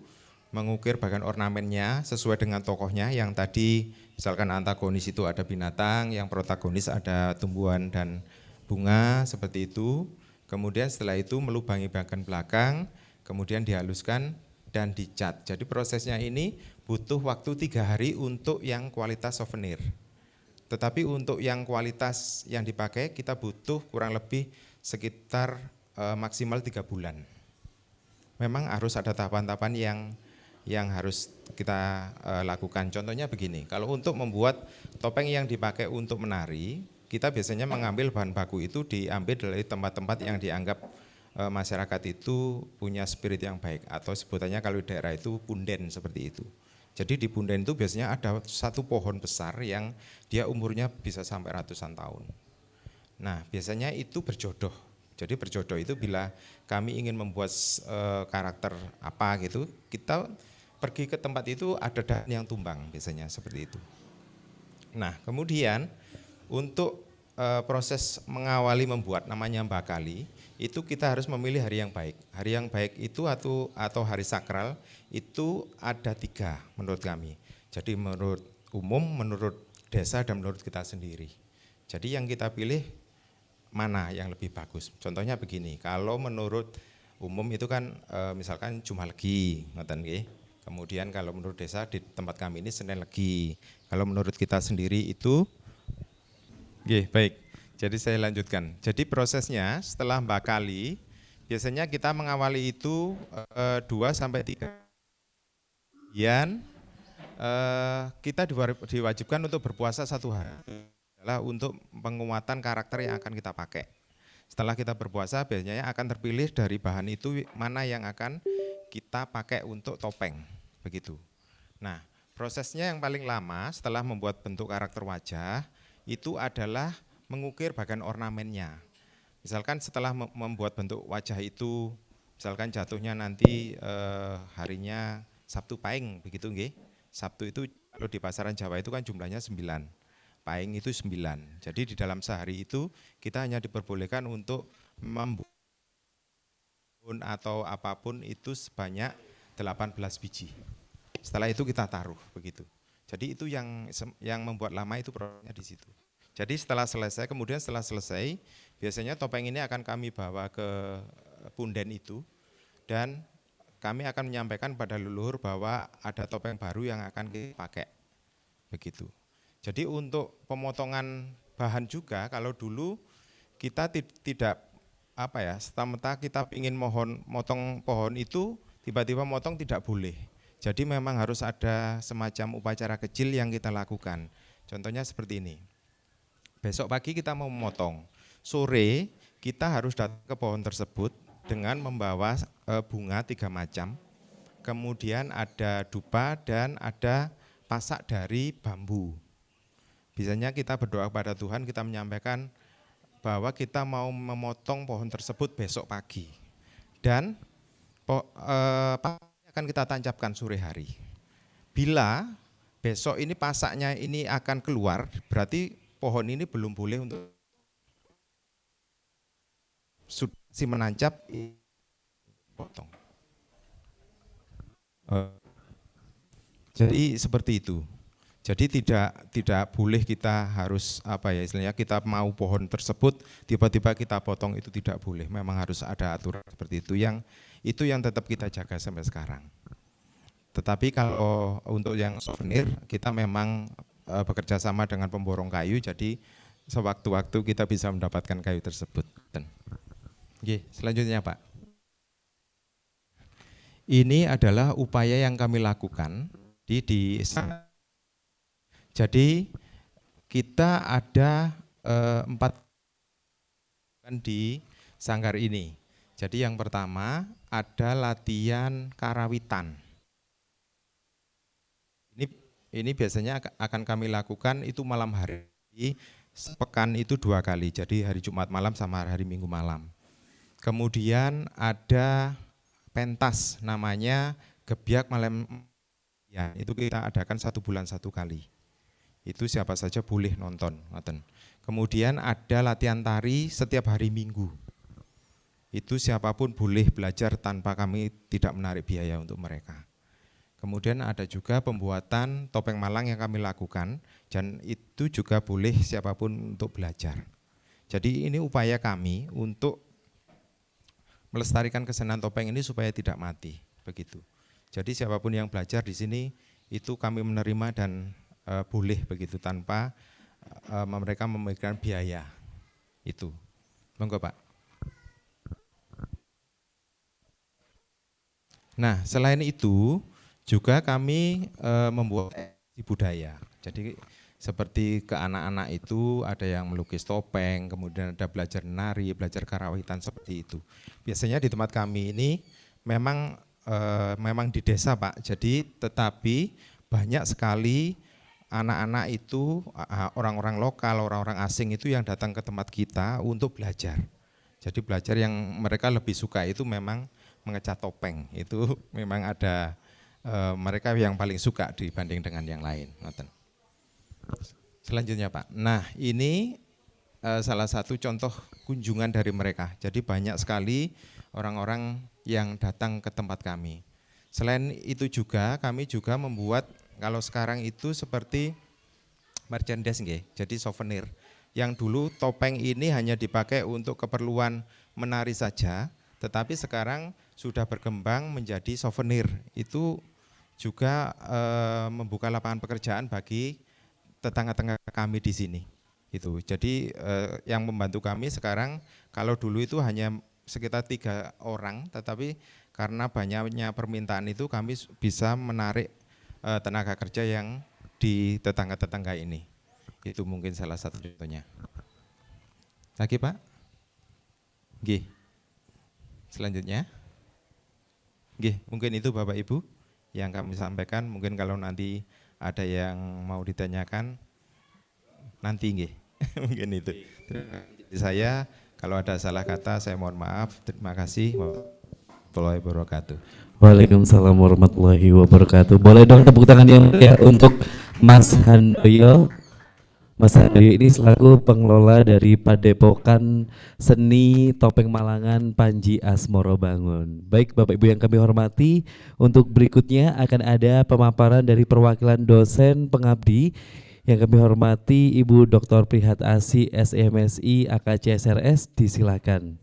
mengukir bagian ornamennya sesuai dengan tokohnya yang tadi misalkan antagonis itu ada binatang, yang protagonis ada tumbuhan dan bunga seperti itu. Kemudian setelah itu melubangi bagian belakang, kemudian dihaluskan dan dicat. Jadi prosesnya ini butuh waktu 3 hari untuk yang kualitas souvenir. Tetapi untuk yang kualitas yang dipakai kita butuh kurang lebih sekitar maksimal 3 bulan. Memang harus ada tahapan-tahapan yang harus kita lakukan. Contohnya begini, kalau untuk membuat topeng yang dipakai untuk menari, kita biasanya mengambil bahan baku itu diambil dari tempat-tempat yang dianggap masyarakat itu punya spirit yang baik, atau sebutannya kalau di daerah itu punden seperti itu. Jadi di punden itu biasanya ada satu pohon besar yang dia umurnya bisa sampai ratusan tahun. Nah biasanya itu berjodoh. Jadi berjodoh itu bila kami ingin membuat karakter apa gitu, kita pergi ke tempat itu ada dahan yang tumbang biasanya seperti itu. Nah kemudian untuk proses mengawali membuat namanya bakali, itu kita harus memilih hari yang baik. Hari yang baik itu atau hari sakral itu ada 3 menurut kami. Jadi menurut umum, menurut desa, dan menurut kita sendiri. Jadi yang kita pilih mana yang lebih bagus. Contohnya begini, kalau menurut umum itu kan misalkan Jumat Legi, ngoten nggih. Kemudian kalau menurut desa di tempat kami ini Senin Legi. Kalau menurut kita sendiri itu, baik. Jadi saya lanjutkan. Jadi prosesnya setelah bakali, biasanya kita mengawali itu 2-3. Kemudian kita diwajibkan untuk berpuasa 1 hari. Adalah untuk penguatan karakter yang akan kita pakai. Setelah kita berpuasa, biasanya akan terpilih dari bahan itu mana yang akan kita pakai untuk topeng. Begitu. Nah, prosesnya yang paling lama setelah membuat bentuk karakter wajah itu adalah mengukir bagian ornamennya. Misalkan setelah membuat bentuk wajah itu, misalkan jatuhnya nanti harinya Sabtu Pahing, begitu nggih. Sabtu itu kalau di pasaran Jawa itu kan jumlahnya 9. Pahing itu 9. Jadi di dalam sehari itu kita hanya diperbolehkan untuk membuat atau apapun itu sebanyak 18 biji. Setelah itu kita taruh begitu. Jadi itu yang membuat lama itu prosesnya di situ. Jadi setelah selesai, biasanya topeng ini akan kami bawa ke punden itu dan kami akan menyampaikan pada leluhur bahwa ada topeng baru yang akan kita pakai. Begitu. Jadi untuk pemotongan bahan juga kalau dulu kita tidak serta-merta kita ingin motong pohon itu tiba-tiba motong tidak boleh. Jadi memang harus ada semacam upacara kecil yang kita lakukan. Contohnya seperti ini. Besok pagi kita mau memotong. Sore kita harus datang ke pohon tersebut dengan membawa bunga 3 macam. Kemudian ada dupa dan ada pasak dari bambu. Biasanya kita berdoa kepada Tuhan, kita menyampaikan bahwa kita mau memotong pohon tersebut besok pagi. Dan akan kita tancapkan sore hari. Bila besok ini pasaknya ini akan keluar, berarti pohon ini belum boleh untuk si menancap potong. Jadi seperti itu. Jadi tidak boleh kita harus apa ya istilahnya kita mau pohon tersebut tiba-tiba kita potong, itu tidak boleh. Memang harus ada aturan seperti itu yang tetap kita jaga sampai sekarang. Tetapi kalau untuk yang souvenir kita memang bekerja sama dengan pemborong kayu, jadi sewaktu-waktu kita bisa mendapatkan kayu tersebut. Oke, selanjutnya Pak. Ini adalah upaya yang kami lakukan di jadi kita ada 4 di sanggar ini. Jadi yang pertama ada latihan karawitan. Ini biasanya akan kami lakukan itu malam hari, sepekan itu 2 kali, jadi hari Jumat malam sama hari Minggu malam. Kemudian ada pentas namanya Gebiak Malam, ya itu kita adakan 1 bulan 1 kali. Itu siapa saja boleh nonton. Kemudian ada latihan tari setiap hari Minggu. Itu siapapun boleh belajar tanpa kami tidak menarik biaya untuk mereka. Kemudian ada juga pembuatan topeng Malang yang kami lakukan, dan itu juga boleh siapapun untuk belajar. Jadi ini upaya kami untuk melestarikan kesenian topeng ini supaya tidak mati, begitu. Jadi siapapun yang belajar di sini itu kami menerima dan boleh begitu tanpa mereka memberikan biaya. Itu. Monggo Pak. Nah, selain itu juga kami membuat edukasi budaya. Jadi seperti ke anak-anak itu ada yang melukis topeng, kemudian ada belajar nari, belajar karawitan seperti itu. Biasanya di tempat kami ini memang di desa Pak. Jadi tetapi banyak sekali anak-anak itu, orang-orang lokal, orang-orang asing itu yang datang ke tempat kita untuk belajar. Jadi belajar yang mereka lebih suka itu memang mengecat topeng. Itu memang ada mereka yang paling suka dibanding dengan yang lain. Selanjutnya Pak, nah ini salah satu contoh kunjungan dari mereka. Jadi banyak sekali orang-orang yang datang ke tempat kami. Selain itu juga kami juga membuat, kalau sekarang itu seperti merchandise nggih, jadi souvenir. Yang dulu topeng ini hanya dipakai untuk keperluan menari saja, tetapi sekarang sudah berkembang menjadi souvenir. Itu juga membuka lapangan pekerjaan bagi tetangga-tetangga kami di sini. Itu. Jadi yang membantu kami sekarang, kalau dulu itu hanya sekitar 3 orang, tetapi karena banyaknya permintaan itu kami bisa menarik tenaga kerja yang di tetangga-tetangga ini. Itu mungkin salah satu contohnya. Lagi Pak? Nggih. Selanjutnya. Nggih, mungkin itu Bapak Ibu yang kami sampaikan. Mungkin kalau nanti ada yang mau ditanyakan nanti nggih. Mungkin itu. Jadi saya kalau ada salah kata saya mohon maaf. Terima kasih. Warahmatullahi wabarakatuh. Waalaikumsalam warahmatullahi wabarakatuh. Boleh dong tepuk tangan yang ya untuk Mas Handoyo. Mas Handoyo ini selaku pengelola dari Padepokan Seni Topeng Malangan Panji Asmoro Bangun. Baik Bapak Ibu yang kami hormati, untuk berikutnya akan ada pemaparan dari perwakilan dosen pengabdi. Yang kami hormati Ibu Dr. Prihat Asi, SMSI, AKCSRS, disilakan.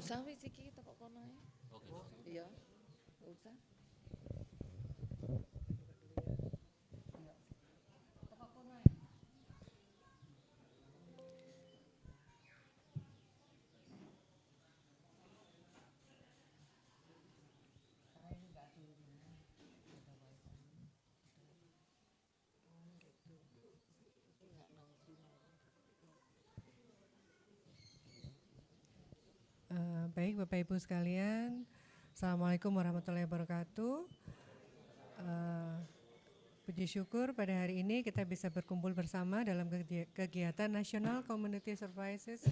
usah wis iki teko kono ae. Iya. Enggak usah. Teko kono ae. Baik Bapak Ibu sekalian, Assalamualaikum warahmatullahi wabarakatuh. Puji syukur pada hari ini kita bisa berkumpul bersama dalam kegiatan National Community Services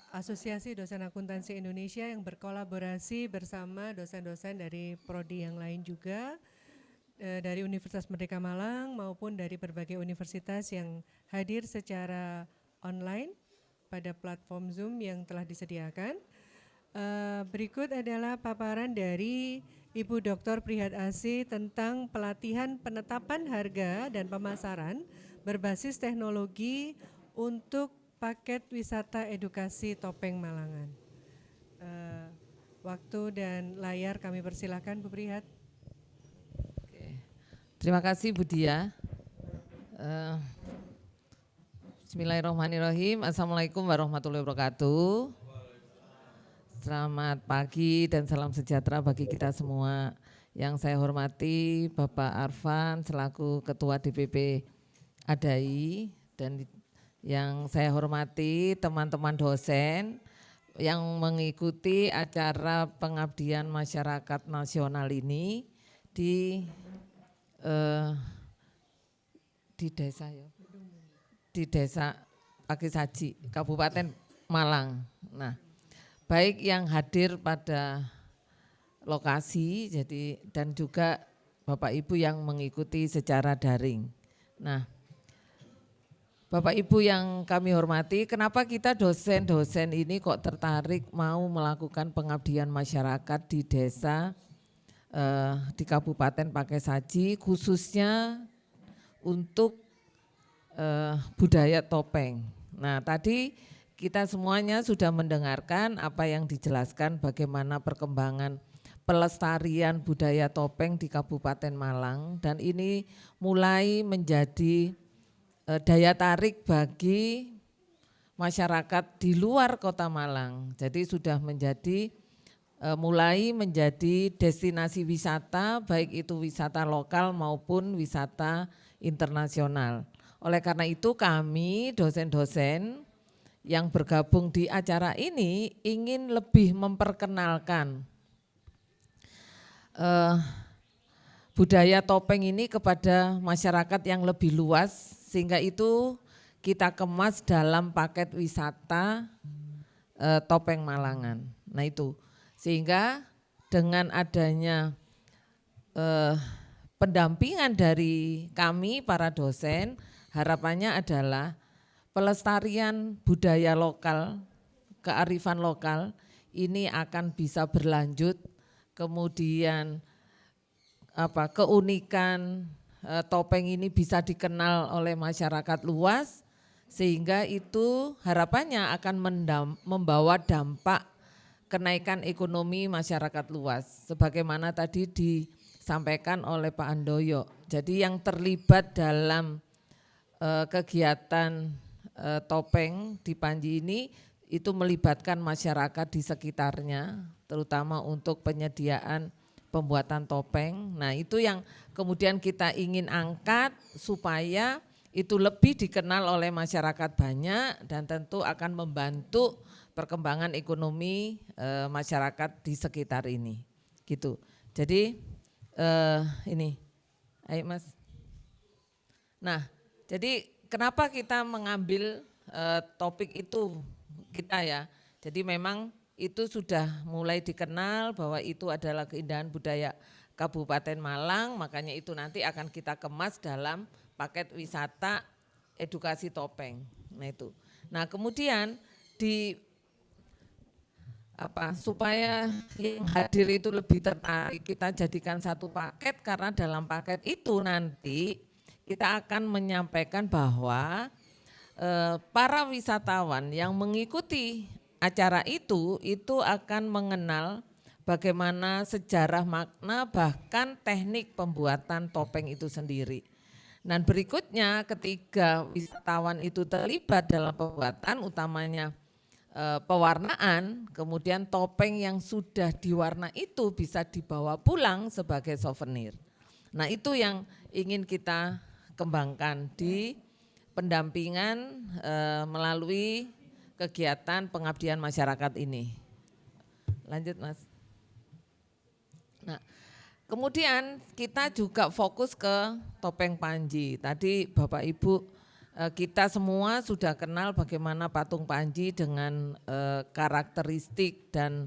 Asosiasi Dosen Akuntansi Indonesia yang berkolaborasi bersama dosen-dosen dari prodi yang lain juga, dari Universitas Merdeka Malang maupun dari berbagai universitas yang hadir secara online pada platform Zoom yang telah disediakan. Berikut adalah paparan dari Ibu Dr. Prihat Asih tentang pelatihan penetapan harga dan pemasaran berbasis teknologi untuk paket wisata edukasi Topeng Malangan. Waktu dan layar kami persilahkan Bu Prihat. Oke. Terima kasih Bu Dia. Bismillahirrahmanirrahim. Assalamualaikum warahmatullahi wabarakatuh. Selamat pagi dan salam sejahtera bagi kita semua. Yang saya hormati Bapak Arfan selaku Ketua DPP ADAI, dan yang saya hormati teman-teman dosen yang mengikuti acara pengabdian masyarakat nasional ini di desa ya, di Desa Pagesaji, Kabupaten Malang. Nah, baik yang hadir pada lokasi dan juga Bapak Ibu yang mengikuti secara daring. Nah, Bapak Ibu yang kami hormati, kenapa kita dosen-dosen ini kok tertarik mau melakukan pengabdian masyarakat di desa di Kabupaten Pagesaji, khususnya untuk budaya topeng. Nah, tadi kita semuanya sudah mendengarkan apa yang dijelaskan bagaimana perkembangan pelestarian budaya topeng di Kabupaten Malang, dan ini mulai menjadi daya tarik bagi masyarakat di luar Kota Malang. Jadi sudah mulai menjadi destinasi wisata, baik itu wisata lokal maupun wisata internasional. Oleh karena itu kami dosen-dosen yang bergabung di acara ini ingin lebih memperkenalkan budaya topeng ini kepada masyarakat yang lebih luas, sehingga itu kita kemas dalam paket wisata Topeng Malangan. Nah itu, sehingga dengan adanya pendampingan dari kami para dosen, harapannya adalah pelestarian budaya lokal, kearifan lokal ini akan bisa berlanjut, kemudian keunikan topeng ini bisa dikenal oleh masyarakat luas, sehingga itu harapannya akan membawa dampak kenaikan ekonomi masyarakat luas, sebagaimana tadi disampaikan oleh Pak Handoyo. Jadi yang terlibat dalam kegiatan topeng di Panji ini itu melibatkan masyarakat di sekitarnya, terutama untuk penyediaan pembuatan topeng. Nah itu yang kemudian kita ingin angkat supaya itu lebih dikenal oleh masyarakat banyak, dan tentu akan membantu perkembangan ekonomi masyarakat di sekitar ini. Gitu. Jadi ini, ayo Mas. Nah, jadi kenapa kita mengambil topik itu kita ya? Jadi memang itu sudah mulai dikenal bahwa itu adalah keindahan budaya Kabupaten Malang, makanya itu nanti akan kita kemas dalam paket wisata edukasi topeng. Nah itu. Nah kemudian supaya yang hadir itu lebih tertarik, kita jadikan satu paket, karena dalam paket itu nanti kita akan menyampaikan bahwa para wisatawan yang mengikuti acara itu akan mengenal bagaimana sejarah, makna, bahkan teknik pembuatan topeng itu sendiri. Dan berikutnya ketika wisatawan itu terlibat dalam pembuatan, utamanya pewarnaan, kemudian topeng yang sudah diwarna itu bisa dibawa pulang sebagai souvenir. Nah itu yang ingin kita kembangkan di pendampingan melalui kegiatan pengabdian masyarakat ini. Lanjut Mas. Nah, kemudian kita juga fokus ke topeng Panji. Tadi Bapak Ibu kita semua sudah kenal bagaimana patung Panji dengan karakteristik dan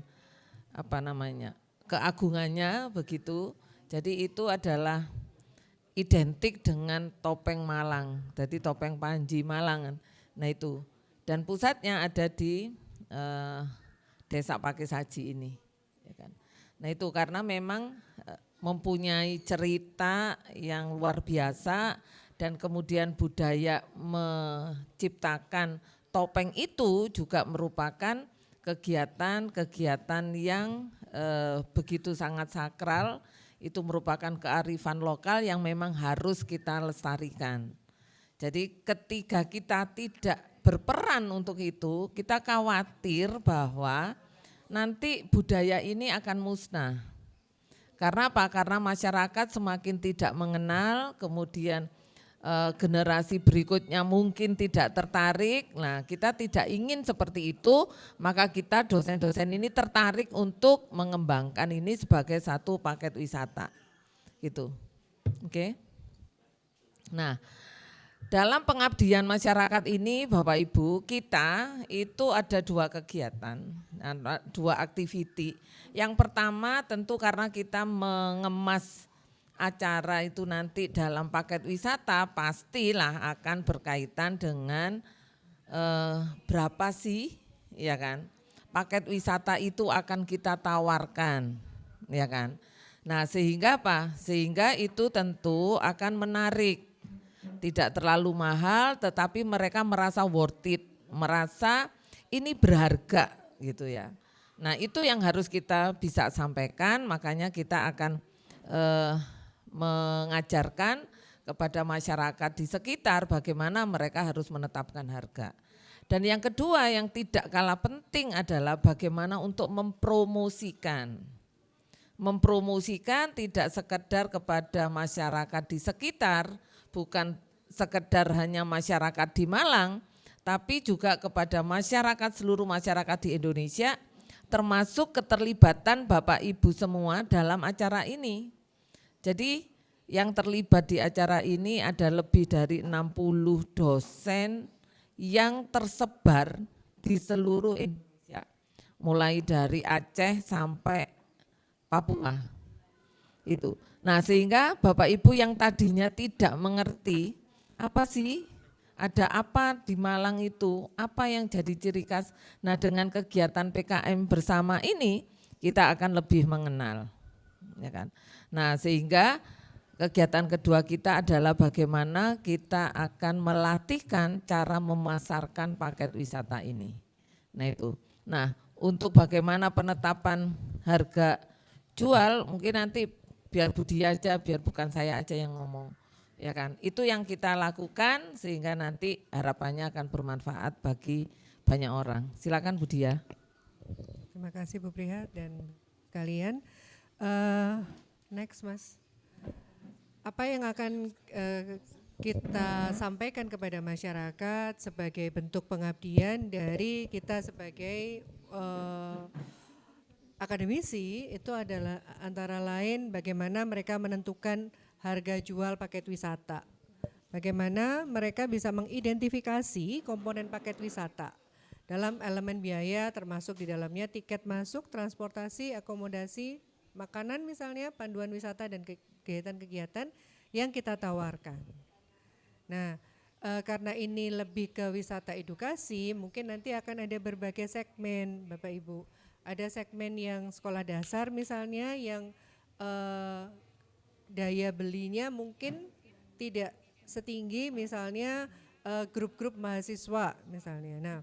keagungannya begitu. Jadi itu adalah identik dengan topeng Malang. Jadi topeng Panji Malang. Nah itu. Dan pusatnya ada di Desa Pakesaji ini. Ya kan. Nah itu karena memang mempunyai cerita yang luar biasa dan kemudian budaya menciptakan topeng itu juga merupakan kegiatan-kegiatan yang begitu sangat sakral, itu merupakan kearifan lokal yang memang harus kita lestarikan. Jadi ketika kita tidak berperan untuk itu, kita khawatir bahwa nanti budaya ini akan musnah. Karena apa? Karena masyarakat semakin tidak mengenal, kemudian generasi berikutnya mungkin tidak tertarik. Nah, kita tidak ingin seperti itu, maka kita dosen-dosen ini tertarik untuk mengembangkan ini sebagai satu paket wisata. Gitu. Oke. Nah, dalam pengabdian masyarakat ini Bapak Ibu, kita itu ada 2 kegiatan, 2 aktiviti. Yang pertama tentu karena kita mengemas acara itu nanti dalam paket wisata pastilah akan berkaitan dengan berapa sih, ya kan? Paket wisata itu akan kita tawarkan, ya kan? Nah, sehingga apa? Sehingga itu tentu akan menarik. Tidak terlalu mahal tetapi mereka merasa worth it, merasa ini berharga gitu ya. Nah, itu yang harus kita bisa sampaikan, makanya kita akan mengajarkan kepada masyarakat di sekitar bagaimana mereka harus menetapkan harga. Dan yang kedua yang tidak kalah penting adalah bagaimana untuk mempromosikan. Mempromosikan tidak sekedar kepada masyarakat di sekitar, bukan sekedar hanya masyarakat di Malang, tapi juga kepada masyarakat, seluruh masyarakat di Indonesia, termasuk keterlibatan Bapak Ibu semua dalam acara ini. Jadi yang terlibat di acara ini ada lebih dari 60 dosen yang tersebar di seluruh Indonesia, mulai dari Aceh sampai Papua. Itu. Nah, sehingga Bapak Ibu yang tadinya tidak mengerti apa sih, ada apa di Malang itu, apa yang jadi ciri khas. Nah, dengan kegiatan PKM bersama ini kita akan lebih mengenal, ya kan. Nah, sehingga kegiatan kedua kita adalah bagaimana kita akan melatihkan cara memasarkan paket wisata ini. Nah itu. Nah, untuk bagaimana penetapan harga jual mungkin nanti biar Budi aja, biar bukan saya aja yang ngomong. Ya kan? Itu yang kita lakukan sehingga nanti harapannya akan bermanfaat bagi banyak orang. Silakan Budi ya. Terima kasih Bu Prihat dan kalian. Next Mas. Apa yang akan kita sampaikan kepada masyarakat sebagai bentuk pengabdian dari kita sebagai akademisi itu adalah antara lain bagaimana mereka menentukan harga jual paket wisata. Bagaimana mereka bisa mengidentifikasi komponen paket wisata dalam elemen biaya termasuk di dalamnya tiket masuk, transportasi, akomodasi, makanan misalnya, panduan wisata dan kegiatan-kegiatan yang kita tawarkan. Nah, karena ini lebih ke wisata edukasi, mungkin nanti akan ada berbagai segmen Bapak Ibu. Ada segmen yang sekolah dasar misalnya yang daya belinya mungkin tidak setinggi misalnya grup-grup mahasiswa misalnya. Nah,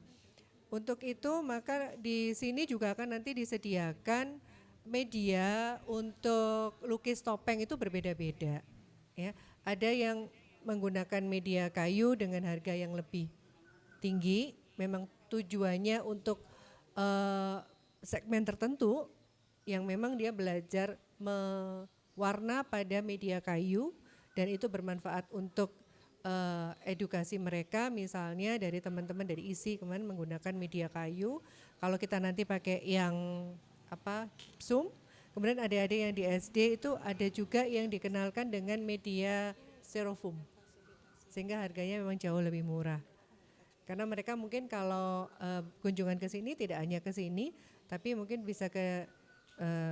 Untuk itu maka di sini juga akan nanti disediakan media untuk lukis topeng itu berbeda-beda. Ya, ada yang menggunakan media kayu dengan harga yang lebih tinggi, memang tujuannya untuk segmen tertentu yang memang dia belajar mewarna pada media kayu dan itu bermanfaat untuk edukasi mereka, misalnya dari teman-teman dari ISI kemarin menggunakan media kayu. Kalau kita nanti pakai yang Zoom, kemudian adik-adik yang di SD itu ada juga yang dikenalkan dengan media styrofoam, sehingga harganya memang jauh lebih murah. Karena mereka mungkin kalau kunjungan ke sini tidak hanya ke sini, tapi mungkin bisa ke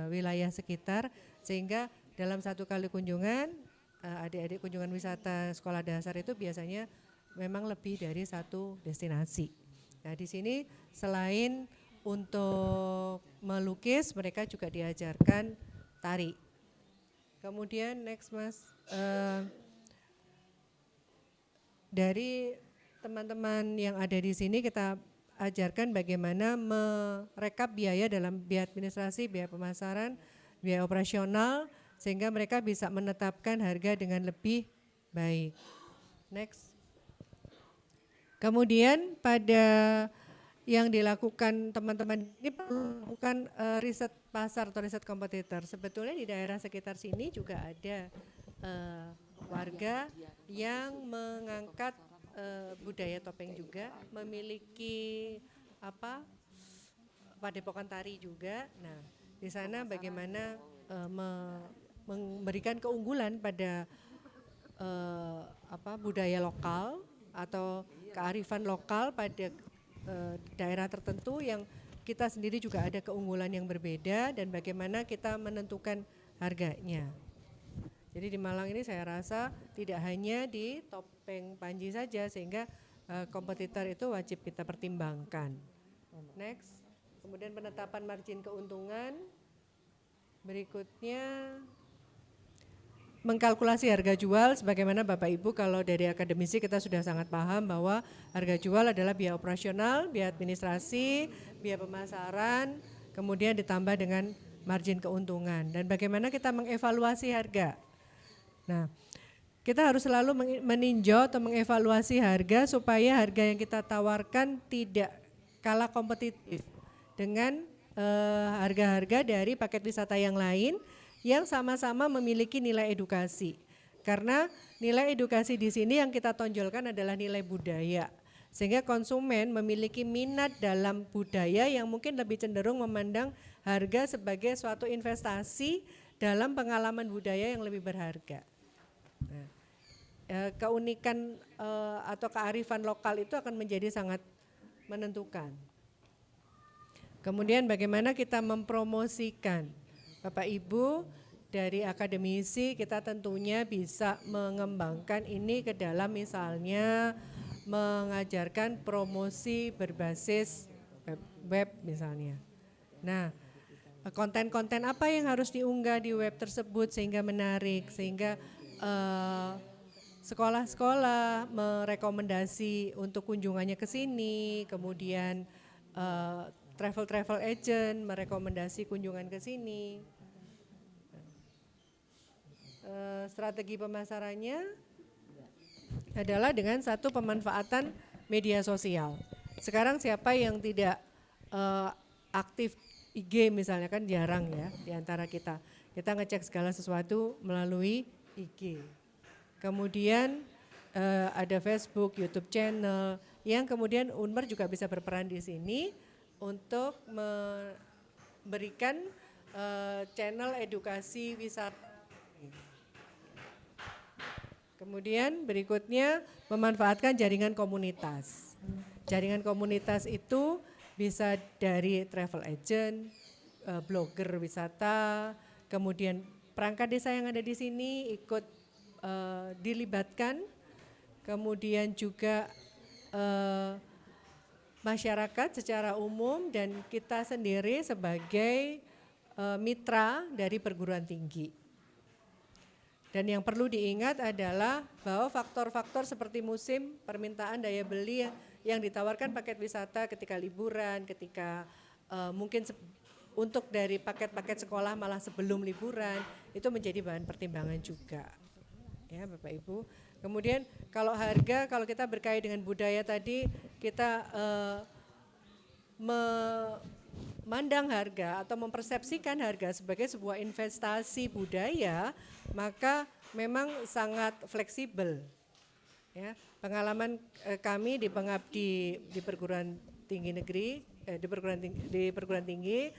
wilayah sekitar, sehingga dalam satu kali kunjungan adik-adik kunjungan wisata sekolah dasar itu biasanya memang lebih dari satu destinasi. Nah di sini selain untuk melukis, mereka juga diajarkan tari. Kemudian next Mas, dari teman-teman yang ada di sini kita ajarkan bagaimana merekap biaya dalam biaya administrasi, biaya pemasaran, biaya operasional, sehingga mereka bisa menetapkan harga dengan lebih baik. Next. Kemudian pada yang dilakukan teman-teman ini perlu melakukan riset pasar atau riset kompetitor. Sebetulnya di daerah sekitar sini juga ada warga yang mengangkat budaya topeng juga, memiliki padepokan tari juga. Nah, di sana bagaimana memberikan keunggulan pada budaya lokal atau kearifan lokal pada daerah tertentu yang kita sendiri juga ada keunggulan yang berbeda dan bagaimana kita menentukan harganya. Jadi di Malang ini saya rasa tidak hanya di topeng Panji saja, sehingga kompetitor itu wajib kita pertimbangkan. Next, kemudian penetapan margin keuntungan. Berikutnya mengkalkulasi harga jual, sebagaimana Bapak Ibu kalau dari akademisi kita sudah sangat paham bahwa harga jual adalah biaya operasional, biaya administrasi, biaya pemasaran, kemudian ditambah dengan margin keuntungan. Dan bagaimana kita mengevaluasi harga. Nah, kita harus selalu meninjau atau mengevaluasi harga supaya harga yang kita tawarkan tidak kalah kompetitif dengan harga-harga dari paket wisata yang lain yang sama-sama memiliki nilai edukasi. Karena nilai edukasi di sini yang kita tonjolkan adalah nilai budaya. Sehingga konsumen memiliki minat dalam budaya yang mungkin lebih cenderung memandang harga sebagai suatu investasi dalam pengalaman budaya yang lebih berharga. Nah, keunikan atau kearifan lokal itu akan menjadi sangat menentukan. Kemudian bagaimana kita mempromosikan. Bapak Ibu dari akademisi kita tentunya bisa mengembangkan ini ke dalam misalnya mengajarkan promosi berbasis web misalnya. Nah, konten-konten apa yang harus diunggah di web tersebut sehingga menarik, sehingga sekolah-sekolah merekomendasi untuk kunjungannya ke sini, kemudian travel agent merekomendasi kunjungan ke sini. Strategi pemasarannya adalah dengan satu pemanfaatan media sosial. Sekarang siapa yang tidak aktif IG misalnya, kan jarang ya di antara kita. Kita ngecek segala sesuatu melalui IG. Kemudian ada Facebook, YouTube channel yang kemudian Unmer juga bisa berperan di sini untuk memberikan channel edukasi wisata. Kemudian berikutnya memanfaatkan jaringan komunitas. Jaringan komunitas itu bisa dari travel agent, blogger wisata, kemudian perangkat desa yang ada di sini ikut dilibatkan, kemudian juga masyarakat secara umum dan kita sendiri sebagai mitra dari perguruan tinggi. Dan yang perlu diingat adalah bahwa faktor-faktor seperti musim, permintaan, daya beli yang ditawarkan paket wisata ketika liburan, ketika mungkin untuk dari paket-paket sekolah malah sebelum liburan, itu menjadi bahan pertimbangan juga. Ya Bapak Ibu. Kemudian kalau harga, kalau kita berkait dengan budaya tadi, kita memandang harga atau mempersepsikan harga sebagai sebuah investasi budaya, maka memang sangat fleksibel. Ya, pengalaman kami di pengabdi di perguruan tinggi negeri, di perguruan tinggi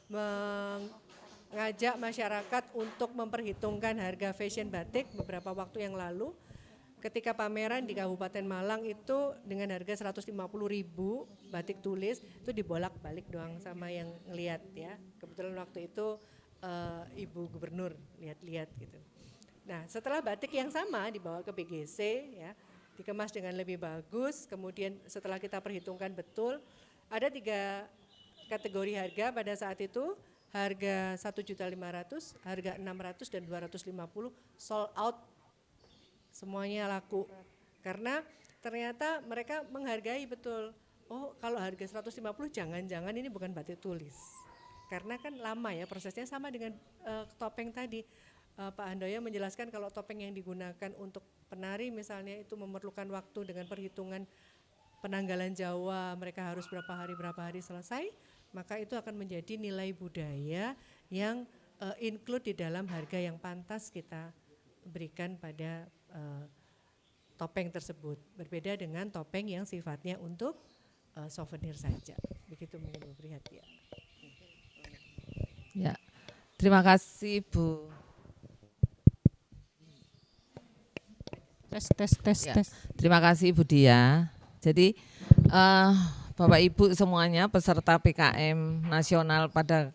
mengajak masyarakat untuk memperhitungkan harga fashion batik beberapa waktu yang lalu. Ketika pameran di Kabupaten Malang itu dengan harga 150.000 batik tulis, itu dibolak-balik doang sama yang ngelihat ya. Kebetulan waktu itu Ibu Gubernur lihat-lihat gitu. Nah, setelah batik yang sama dibawa ke BGC ya, dikemas dengan lebih bagus, kemudian setelah kita perhitungkan betul, ada 3 kategori harga pada saat itu, harga 1.500.000, harga 600 dan 250 sold out, semuanya laku. Karena ternyata mereka menghargai betul, oh kalau harga 150 jangan-jangan ini bukan batik tulis. Karena kan lama ya prosesnya, sama dengan topeng tadi. Pak Handoyo menjelaskan kalau topeng yang digunakan untuk penari misalnya itu memerlukan waktu dengan perhitungan penanggalan Jawa, mereka harus berapa hari selesai, maka itu akan menjadi nilai budaya yang include di dalam harga yang pantas kita berikan pada topeng tersebut. Berbeda dengan topeng yang sifatnya untuk souvenir saja. Begitu mungkin Bu Prihatia. Ya, terima kasih Bu. Tes. Terima kasih Bu Dia. Jadi Bapak Ibu semuanya peserta PKM nasional pada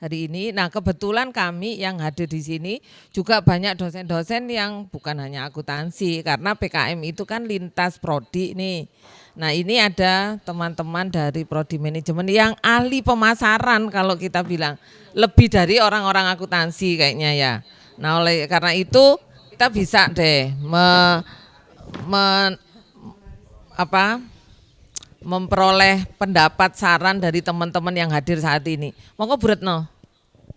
hari ini. Nah, kebetulan kami yang hadir di sini juga banyak dosen-dosen yang bukan hanya akuntansi, karena PKM itu kan lintas prodi nih. Nah, ini ada teman-teman dari prodi manajemen yang ahli pemasaran, kalau kita bilang lebih dari orang-orang akuntansi kayaknya ya. Nah, oleh karena itu kita bisa deh memperoleh pendapat saran dari teman-teman yang hadir saat ini. Monggo Bu Retno.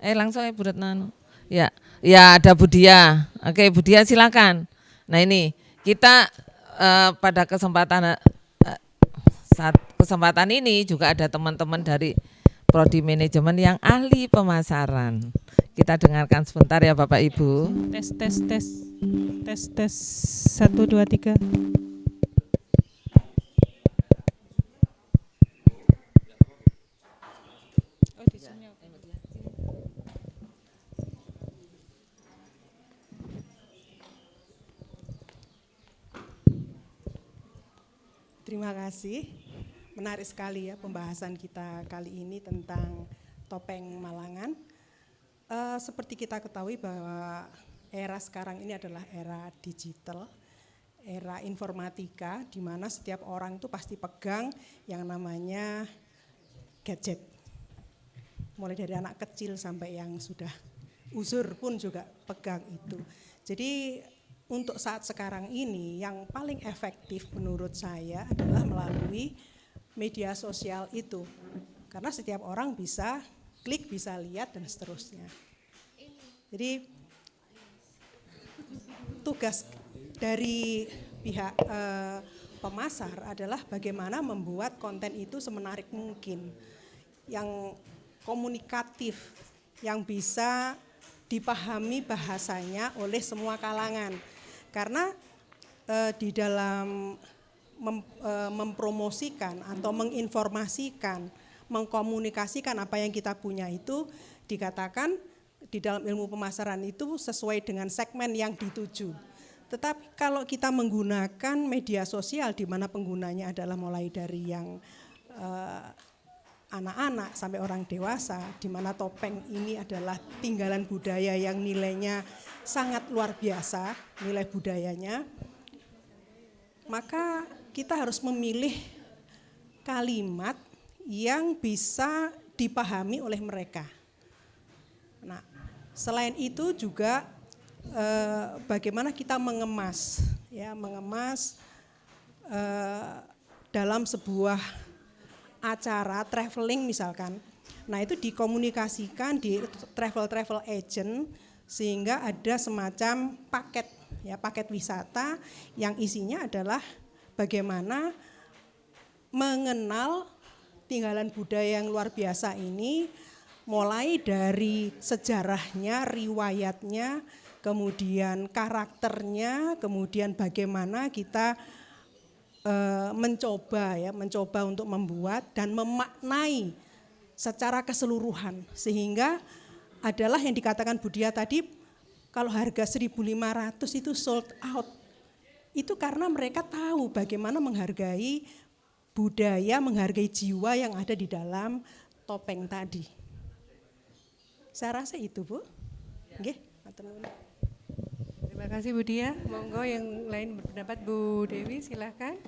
Langsung Bu Retno. Ya, ada Bu Dia. Oke, Bu Dia silakan. Nah, ini kita pada kesempatan ini juga ada teman-teman dari prodi manajemen yang ahli pemasaran. Kita dengarkan sebentar ya Bapak Ibu. Tes. 1, 2, 3. Terima kasih. Menarik sekali ya pembahasan kita kali ini tentang topeng Malangan. Seperti kita ketahui bahwa era sekarang ini adalah era digital, era informatika, di mana setiap orang itu pasti pegang yang namanya gadget. Mulai dari anak kecil sampai yang sudah uzur pun juga pegang itu. Jadi untuk saat sekarang ini yang paling efektif menurut saya adalah melalui media sosial itu. Karena setiap orang bisa klik, bisa lihat dan seterusnya. Jadi tugas dari pihak pemasar adalah bagaimana membuat konten itu semenarik mungkin, yang komunikatif, yang bisa dipahami bahasanya oleh semua kalangan. Karena di dalam mempromosikan atau menginformasikan, mengkomunikasikan apa yang kita punya itu dikatakan di dalam ilmu pemasaran itu sesuai dengan segmen yang dituju. Tetapi kalau kita menggunakan media sosial di mana penggunanya adalah mulai dari yang anak-anak sampai orang dewasa, di mana topeng ini adalah tinggalan budaya yang nilainya sangat luar biasa, nilai budayanya, maka kita harus memilih kalimat yang bisa dipahami oleh mereka. Nah, selain itu juga bagaimana kita mengemas dalam sebuah acara traveling misalkan. Nah itu dikomunikasikan di travel agent sehingga ada semacam paket ya, paket wisata yang isinya adalah bagaimana mengenal tinggalan budaya yang luar biasa ini, mulai dari sejarahnya, riwayatnya, kemudian karakternya, kemudian bagaimana kita mencoba untuk membuat dan memaknai secara keseluruhan, sehingga adalah yang dikatakan Budia tadi, kalau harga 1.500 itu sold out, itu karena mereka tahu bagaimana menghargai budaya, menghargai jiwa yang ada di dalam topeng tadi. Saya rasa itu, Bu. Nggih, matur nuwun. Terima kasih Bu Dia. Monggo yang lain berpendapat, Bu Dewi silahkan.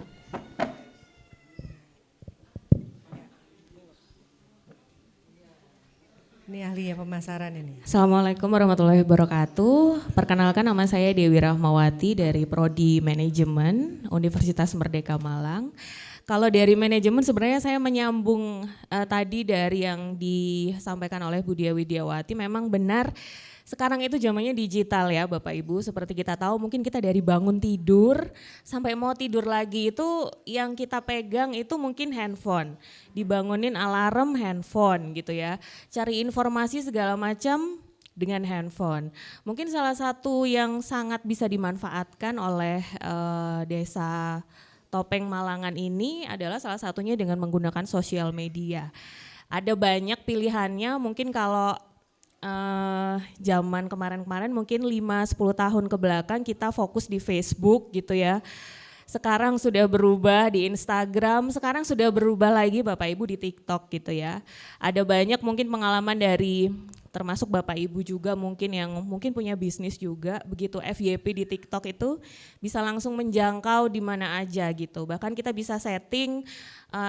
Ini ahli ya pemasaran ini. Assalamualaikum warahmatullahi wabarakatuh. Perkenalkan, nama saya Dewi Rahmawati dari Prodi Manajemen Universitas Merdeka Malang. Kalau dari manajemen sebenarnya saya menyambung tadi dari yang disampaikan oleh Bu Dia Widiawati. Memang benar sekarang itu zamannya digital ya Bapak Ibu. Seperti kita tahu mungkin kita dari bangun tidur sampai mau tidur lagi itu yang kita pegang itu mungkin handphone. Dibangunin alarm handphone gitu ya. Cari informasi segala macam dengan handphone. Mungkin salah satu yang sangat bisa dimanfaatkan oleh desa Topeng Malangan ini adalah salah satunya dengan menggunakan sosial media. Ada banyak pilihannya, mungkin kalau zaman kemarin-kemarin mungkin 5-10 tahun ke belakang kita fokus di Facebook gitu ya. Sekarang sudah berubah di Instagram, sekarang sudah berubah lagi Bapak Ibu di TikTok gitu ya. Ada banyak mungkin pengalaman dari termasuk Bapak Ibu juga mungkin yang mungkin punya bisnis juga, begitu FYP di TikTok itu bisa langsung menjangkau di mana aja gitu. Bahkan kita bisa setting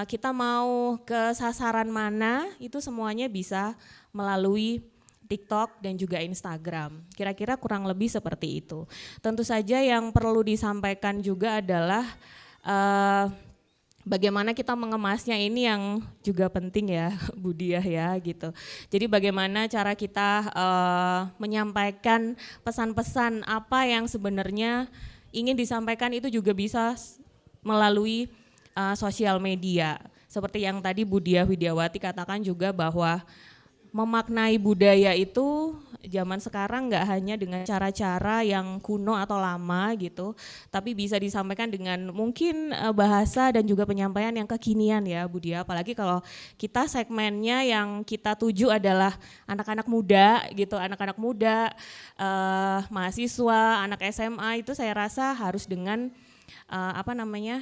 kita mau ke sasaran mana, itu semuanya bisa melalui TikTok dan juga Instagram. Kira-kira kurang lebih seperti itu. Tentu saja yang perlu disampaikan juga adalah bagaimana kita mengemasnya, ini yang juga penting ya Bu Diah ya gitu. Jadi bagaimana cara kita menyampaikan pesan-pesan apa yang sebenarnya ingin disampaikan itu juga bisa melalui sosial media. Seperti yang tadi Bu Diah Widiawati katakan juga bahwa memaknai budaya itu zaman sekarang nggak hanya dengan cara-cara yang kuno atau lama gitu, tapi bisa disampaikan dengan mungkin bahasa dan juga penyampaian yang kekinian ya Bu Dia. Apalagi kalau kita segmennya yang kita tuju adalah anak-anak muda gitu, anak-anak muda, mahasiswa, anak SMA, itu saya rasa harus dengan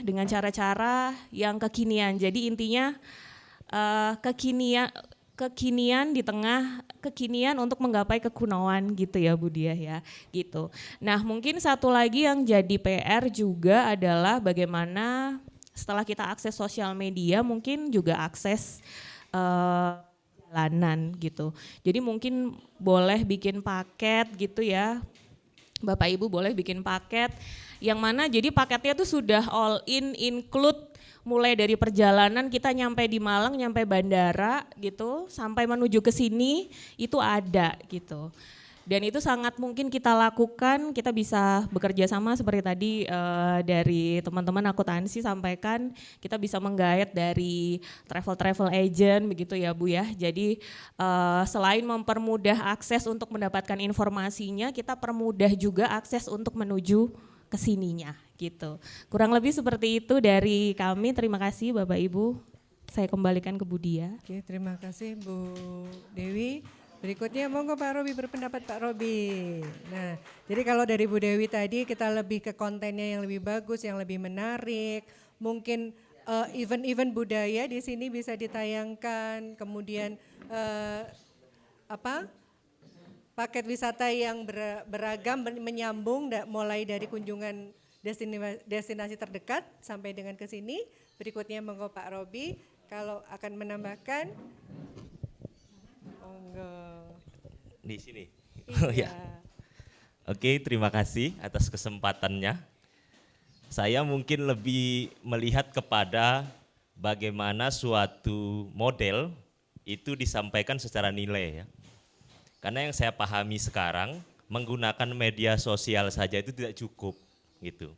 dengan cara-cara yang kekinian. Jadi intinya kekinian di tengah kekinian untuk menggapai kekunoan gitu ya Bu Diah ya gitu. Nah mungkin satu lagi yang jadi PR juga adalah bagaimana setelah kita akses sosial media mungkin juga akses jalanan gitu. Jadi mungkin boleh bikin paket gitu ya, Bapak Ibu boleh bikin paket yang mana jadi paketnya tuh sudah all in include, mulai dari perjalanan kita nyampe di Malang, nyampe bandara gitu, sampai menuju ke sini itu ada gitu. Dan itu sangat mungkin kita lakukan, kita bisa bekerja sama seperti tadi dari teman-teman akuntansi sampaikan, kita bisa menggait dari travel agent begitu ya Bu ya. Jadi selain mempermudah akses untuk mendapatkan informasinya, kita permudah juga akses untuk menuju kesininya gitu. Kurang lebih seperti itu dari kami. Terima kasih Bapak Ibu. Saya kembalikan ke Bu Dia. Oke, terima kasih Bu Dewi. Berikutnya monggo Pak Robi berpendapat Pak Robi. Nah, jadi kalau dari Bu Dewi tadi kita lebih ke kontennya yang lebih bagus, yang lebih menarik. Mungkin event-event budaya di sini bisa ditayangkan. Kemudian paket wisata yang beragam menyambung mulai dari kunjungan destinasi terdekat sampai dengan ke sini. Berikutnya monggo Pak Robi kalau akan menambahkan. Monggo. Di sini. Oh ya. Oke, terima kasih atas kesempatannya. Saya mungkin lebih melihat kepada bagaimana suatu model itu disampaikan secara nilai ya. Karena yang saya pahami sekarang, menggunakan media sosial saja itu tidak cukup gitu.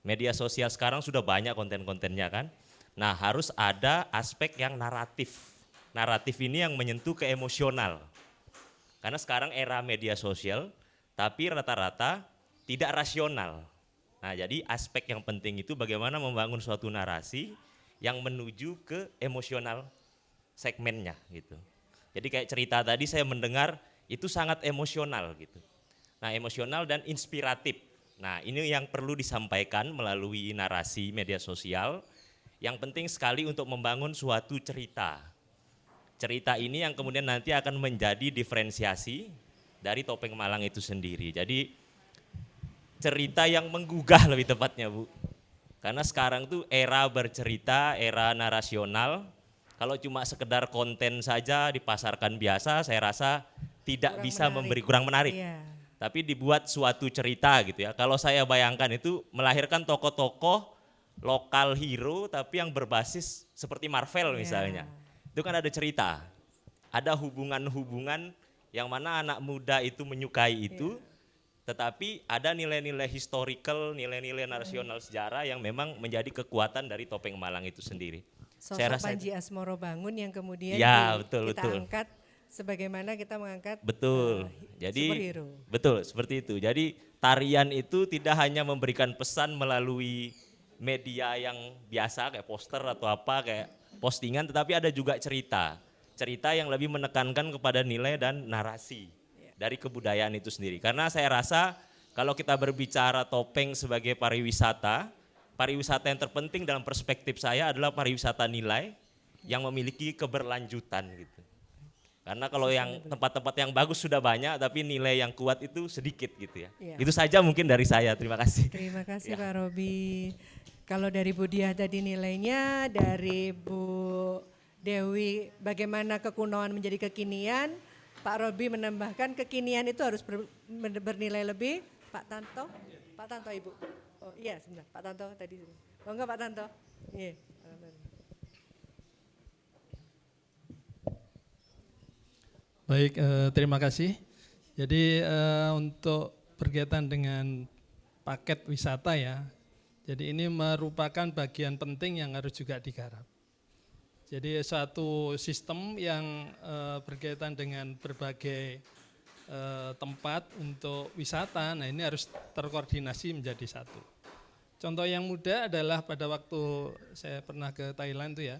Media sosial sekarang sudah banyak konten-kontennya kan. Nah, harus ada aspek yang naratif. Naratif ini yang menyentuh ke emosional. Karena sekarang era media sosial, tapi rata-rata tidak rasional. Nah, jadi aspek yang penting itu bagaimana membangun suatu narasi yang menuju ke emosional segmennya gitu. Jadi kayak cerita tadi saya mendengar itu sangat emosional gitu. Nah, emosional dan inspiratif. Nah, ini yang perlu disampaikan melalui narasi media sosial. Yang penting sekali untuk membangun suatu cerita. Cerita ini yang kemudian nanti akan menjadi diferensiasi dari Topeng Malang itu sendiri. Jadi cerita yang menggugah lebih tepatnya Bu. Karena sekarang tuh era bercerita, era narasional. Kalau cuma sekedar konten saja dipasarkan biasa, saya rasa tidak bisa kurang menarik. Iya. Tapi dibuat suatu cerita gitu ya. Kalau saya bayangkan itu melahirkan tokoh-tokoh lokal hero tapi yang berbasis seperti Marvel misalnya. Itu kan ada cerita. Ada hubungan-hubungan yang mana anak muda itu menyukai itu. Tetapi ada nilai-nilai historical, nilai-nilai nasional sejarah yang memang menjadi kekuatan dari Topeng Malang itu sendiri. Sosok Panji Asmorobangun yang kemudian betul. angkat sebagaimana kita mengangkat Jadi superhero. Betul, seperti itu. Jadi tarian itu tidak hanya memberikan pesan melalui media yang biasa kayak poster atau apa kayak postingan, tetapi ada juga cerita. Cerita yang lebih menekankan kepada nilai dan narasi dari kebudayaan itu sendiri. Karena saya rasa kalau kita berbicara topeng sebagai pariwisata yang terpenting dalam perspektif saya adalah pariwisata nilai yang memiliki keberlanjutan gitu. Karena kalau yang tempat-tempat yang bagus sudah banyak, tapi nilai yang kuat itu sedikit gitu ya. Itu saja mungkin dari saya, terima kasih. Terima kasih Pak Robi. Kalau dari Bu Diah tadi nilainya, dari Bu Dewi bagaimana kekunoan menjadi kekinian, Pak Robi menambahkan kekinian itu harus bernilai lebih. Pak Tanto Ibu. Oh iya sebentar, Pak Tanto tadi. Monggo Pak Tanto. Iya. Baik, terima kasih. Jadi untuk berkaitan dengan paket wisata ya, jadi ini merupakan bagian penting yang harus juga digarap. Jadi suatu sistem yang berkaitan dengan berbagai tempat untuk wisata, nah ini harus terkoordinasi menjadi satu. Contoh yang mudah adalah pada waktu saya pernah ke Thailand itu ya,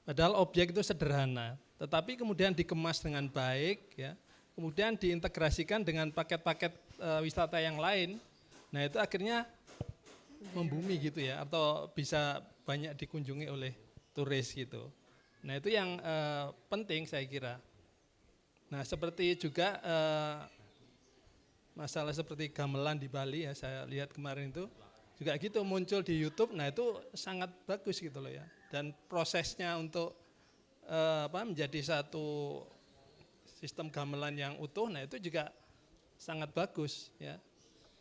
padahal objek itu sederhana, tetapi kemudian dikemas dengan baik, ya, kemudian diintegrasikan dengan paket-paket wisata yang lain, nah itu akhirnya membumi gitu ya, atau bisa banyak dikunjungi oleh turis gitu. Nah itu yang penting saya kira. Nah seperti juga masalah seperti gamelan di Bali ya, saya lihat kemarin itu juga gitu muncul di YouTube, nah itu sangat bagus gitu loh ya. Dan prosesnya untuk menjadi satu sistem gamelan yang utuh, nah itu juga sangat bagus ya.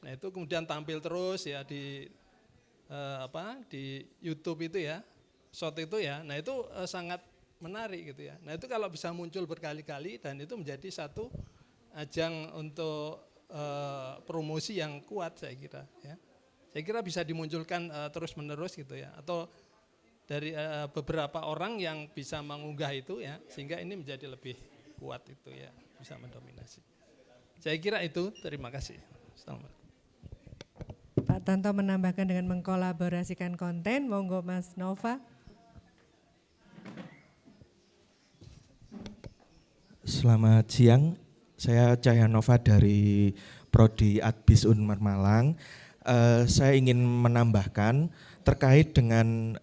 Nah itu kemudian tampil terus ya di YouTube itu ya, short itu ya. Nah itu sangat menarik gitu ya. Nah itu kalau bisa muncul berkali-kali dan itu menjadi satu ajang untuk promosi yang kuat saya kira ya. Saya kira bisa dimunculkan terus-menerus gitu ya, atau dari beberapa orang yang bisa mengunggah itu ya, sehingga ini menjadi lebih kuat itu ya, bisa mendominasi. Saya kira itu, terima kasih. Assalamualaikum. Pak Tanto menambahkan dengan mengkolaborasikan konten, monggo Mas Nova. Selamat siang, saya Cahya Nova dari Prodi Adbis Unmar Malang. Saya ingin menambahkan terkait dengan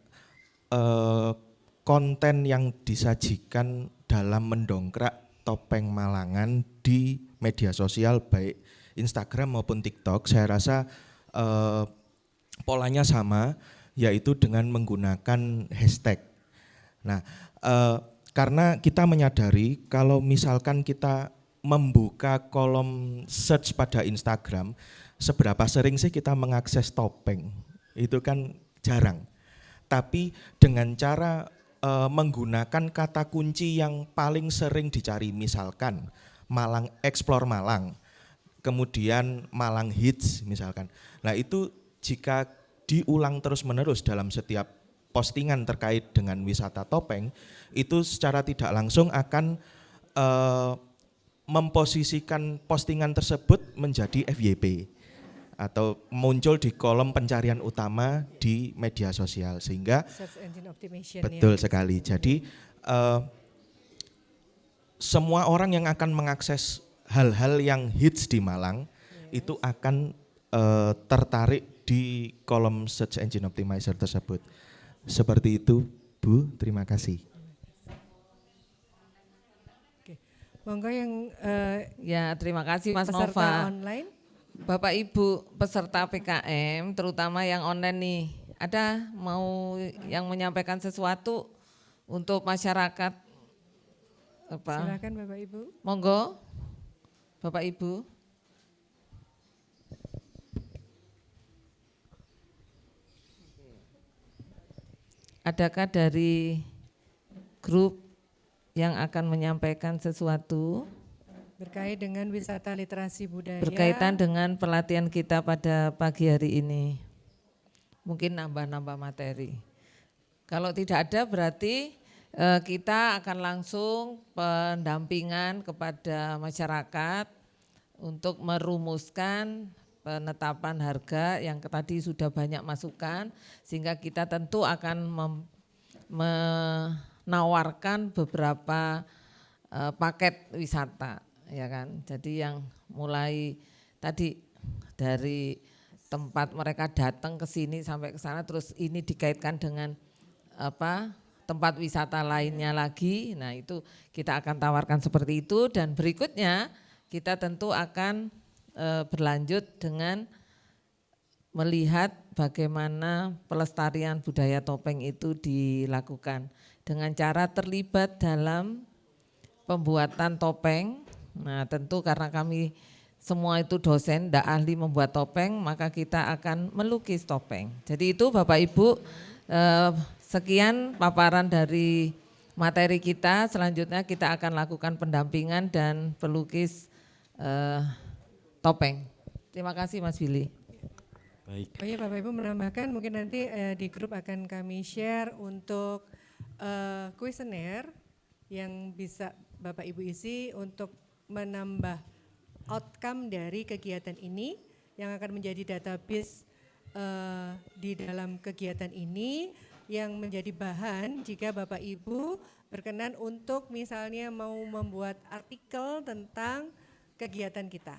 konten yang disajikan dalam mendongkrak Topeng Malangan di media sosial baik Instagram maupun TikTok. Saya rasa polanya sama, yaitu dengan menggunakan hashtag. Nah, karena kita menyadari kalau misalkan kita membuka kolom search pada Instagram, seberapa sering sih kita mengakses topeng? itu kan jarang. Tapi dengan cara menggunakan kata kunci yang paling sering dicari, misalkan Malang, Explore Malang, kemudian Malang Hits misalkan. Nah itu jika diulang terus-menerus dalam setiap postingan terkait dengan wisata topeng, itu secara tidak langsung akan memposisikan postingan tersebut menjadi FYP atau muncul di kolom pencarian utama di media sosial, sehingga Search engine optimization, betul ya. sekali. Jadi semua orang yang akan mengakses hal-hal yang hits di Malang itu akan tertarik di kolom search engine optimizer tersebut. Seperti itu, Bu. Terima kasih. Oke. Monggo yang ya, terima kasih Mas peserta Nova. online. Bapak Ibu peserta PKM, terutama yang online nih, ada mau yang menyampaikan sesuatu untuk masyarakat? Apa? Silakan Bapak Ibu. Monggo, Bapak Ibu. Adakah dari grup yang akan menyampaikan sesuatu? Berkait dengan wisata literasi budaya. Berkaitan dengan pelatihan kita pada pagi hari ini. Mungkin nambah-nambah materi. Kalau tidak ada berarti kita akan langsung pendampingan kepada masyarakat untuk merumuskan penetapan harga yang tadi sudah banyak masukan, sehingga kita tentu akan menawarkan beberapa paket wisata. Ya kan, jadi yang mulai tadi dari tempat mereka datang ke sini sampai ke sana, terus ini dikaitkan dengan tempat wisata lainnya lagi. Nah itu kita akan tawarkan seperti itu, dan berikutnya kita tentu akan berlanjut dengan melihat bagaimana pelestarian budaya topeng itu dilakukan dengan cara terlibat dalam pembuatan topeng. Nah tentu karena kami semua itu dosen, tidak ahli membuat topeng, maka kita akan melukis topeng. Jadi itu Bapak Ibu, sekian paparan dari materi kita. Selanjutnya kita akan lakukan pendampingan dan pelukis topeng. Terima kasih Mas Billy. Baik. Oh iya Bapak Ibu menambahkan, mungkin nanti di grup akan kami share untuk kuesioner yang bisa Bapak Ibu isi untuk menambah outcome dari kegiatan ini yang akan menjadi database di dalam kegiatan ini yang menjadi bahan jika Bapak Ibu berkenan untuk misalnya mau membuat artikel tentang kegiatan kita.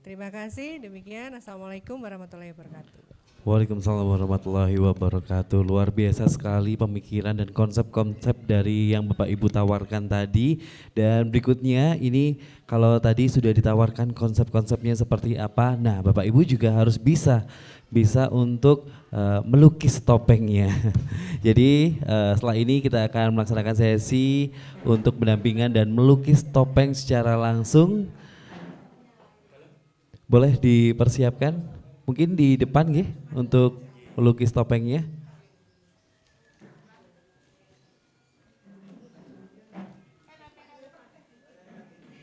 Terima kasih, demikian. Assalamualaikum warahmatullahi wabarakatuh. Waalaikumsalam warahmatullahi wabarakatuh. Luar biasa sekali pemikiran dan konsep-konsep dari yang Bapak Ibu tawarkan tadi. Dan berikutnya ini kalau tadi sudah ditawarkan konsep-konsepnya seperti apa, nah Bapak Ibu juga harus bisa untuk melukis topengnya. Jadi setelah ini kita akan melaksanakan sesi untuk pendampingan dan melukis topeng secara langsung. Boleh dipersiapkan? Mungkin di depan nggih untuk melukis topengnya.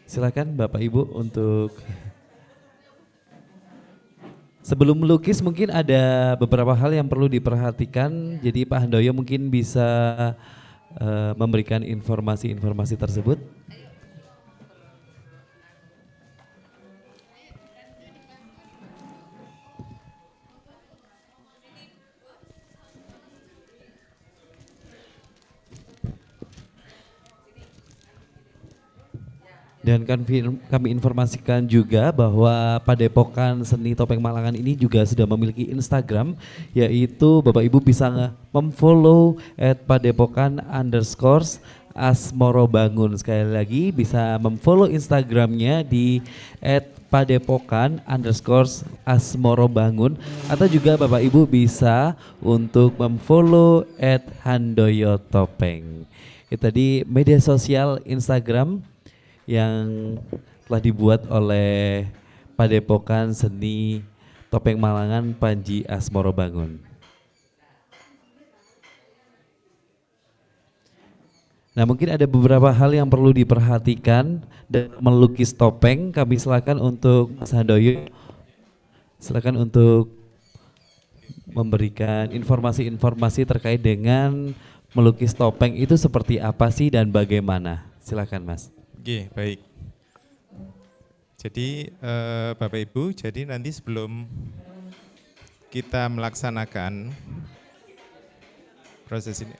Silakan Bapak Ibu untuk sebelum melukis mungkin ada beberapa hal yang perlu diperhatikan. Jadi Pak Handoyo mungkin bisa memberikan informasi-informasi tersebut. Dan kami informasikan juga bahwa Padepokan Seni Topeng Malangan ini juga sudah memiliki Instagram, yaitu Bapak Ibu bisa memfollow @padepokan_asmorobangun. Sekali lagi bisa memfollow Instagramnya di @padepokan_asmorobangun, atau juga Bapak Ibu bisa untuk memfollow @handoyo topeng. Itu tadi media sosial Instagram yang telah dibuat oleh Padepokan Seni Topeng Malangan Panji Asmorobangun. Nah, mungkin ada beberapa hal yang perlu diperhatikan dan melukis topeng. Kami silakan untuk Mas Handoyo, silakan untuk memberikan informasi-informasi terkait dengan melukis topeng itu seperti apa sih dan bagaimana. Silakan Mas. Oke, baik. Jadi Bapak Ibu, jadi nanti sebelum kita melaksanakan proses ini.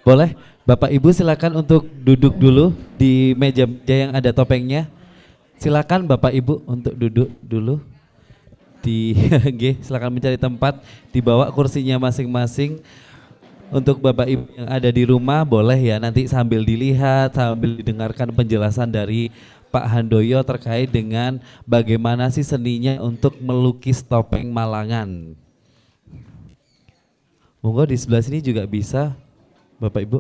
Boleh, Bapak Ibu silakan untuk duduk dulu di meja yang ada topengnya. Silakan Bapak Ibu untuk duduk dulu di silakan mencari tempat, dibawa kursinya masing-masing. Untuk Bapak Ibu yang ada di rumah boleh ya nanti sambil dilihat, sambil didengarkan penjelasan dari Pak Handoyo terkait dengan bagaimana sih seninya untuk melukis topeng Malangan. Monggo di sebelah sini juga bisa Bapak Ibu.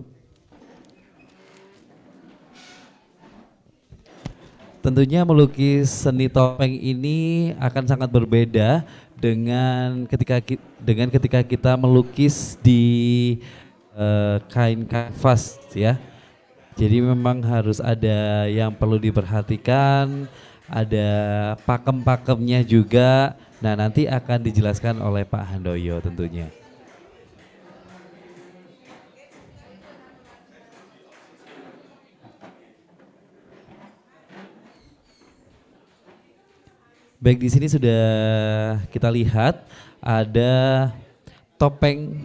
Tentunya melukis seni topeng ini akan sangat berbeda dengan ketika kita melukis di kain kanvas ya. Jadi memang harus ada yang perlu diperhatikan, ada pakem-pakemnya juga. Nah, nanti akan dijelaskan oleh Pak Handoyo tentunya. Baik, di sini sudah kita lihat ada topeng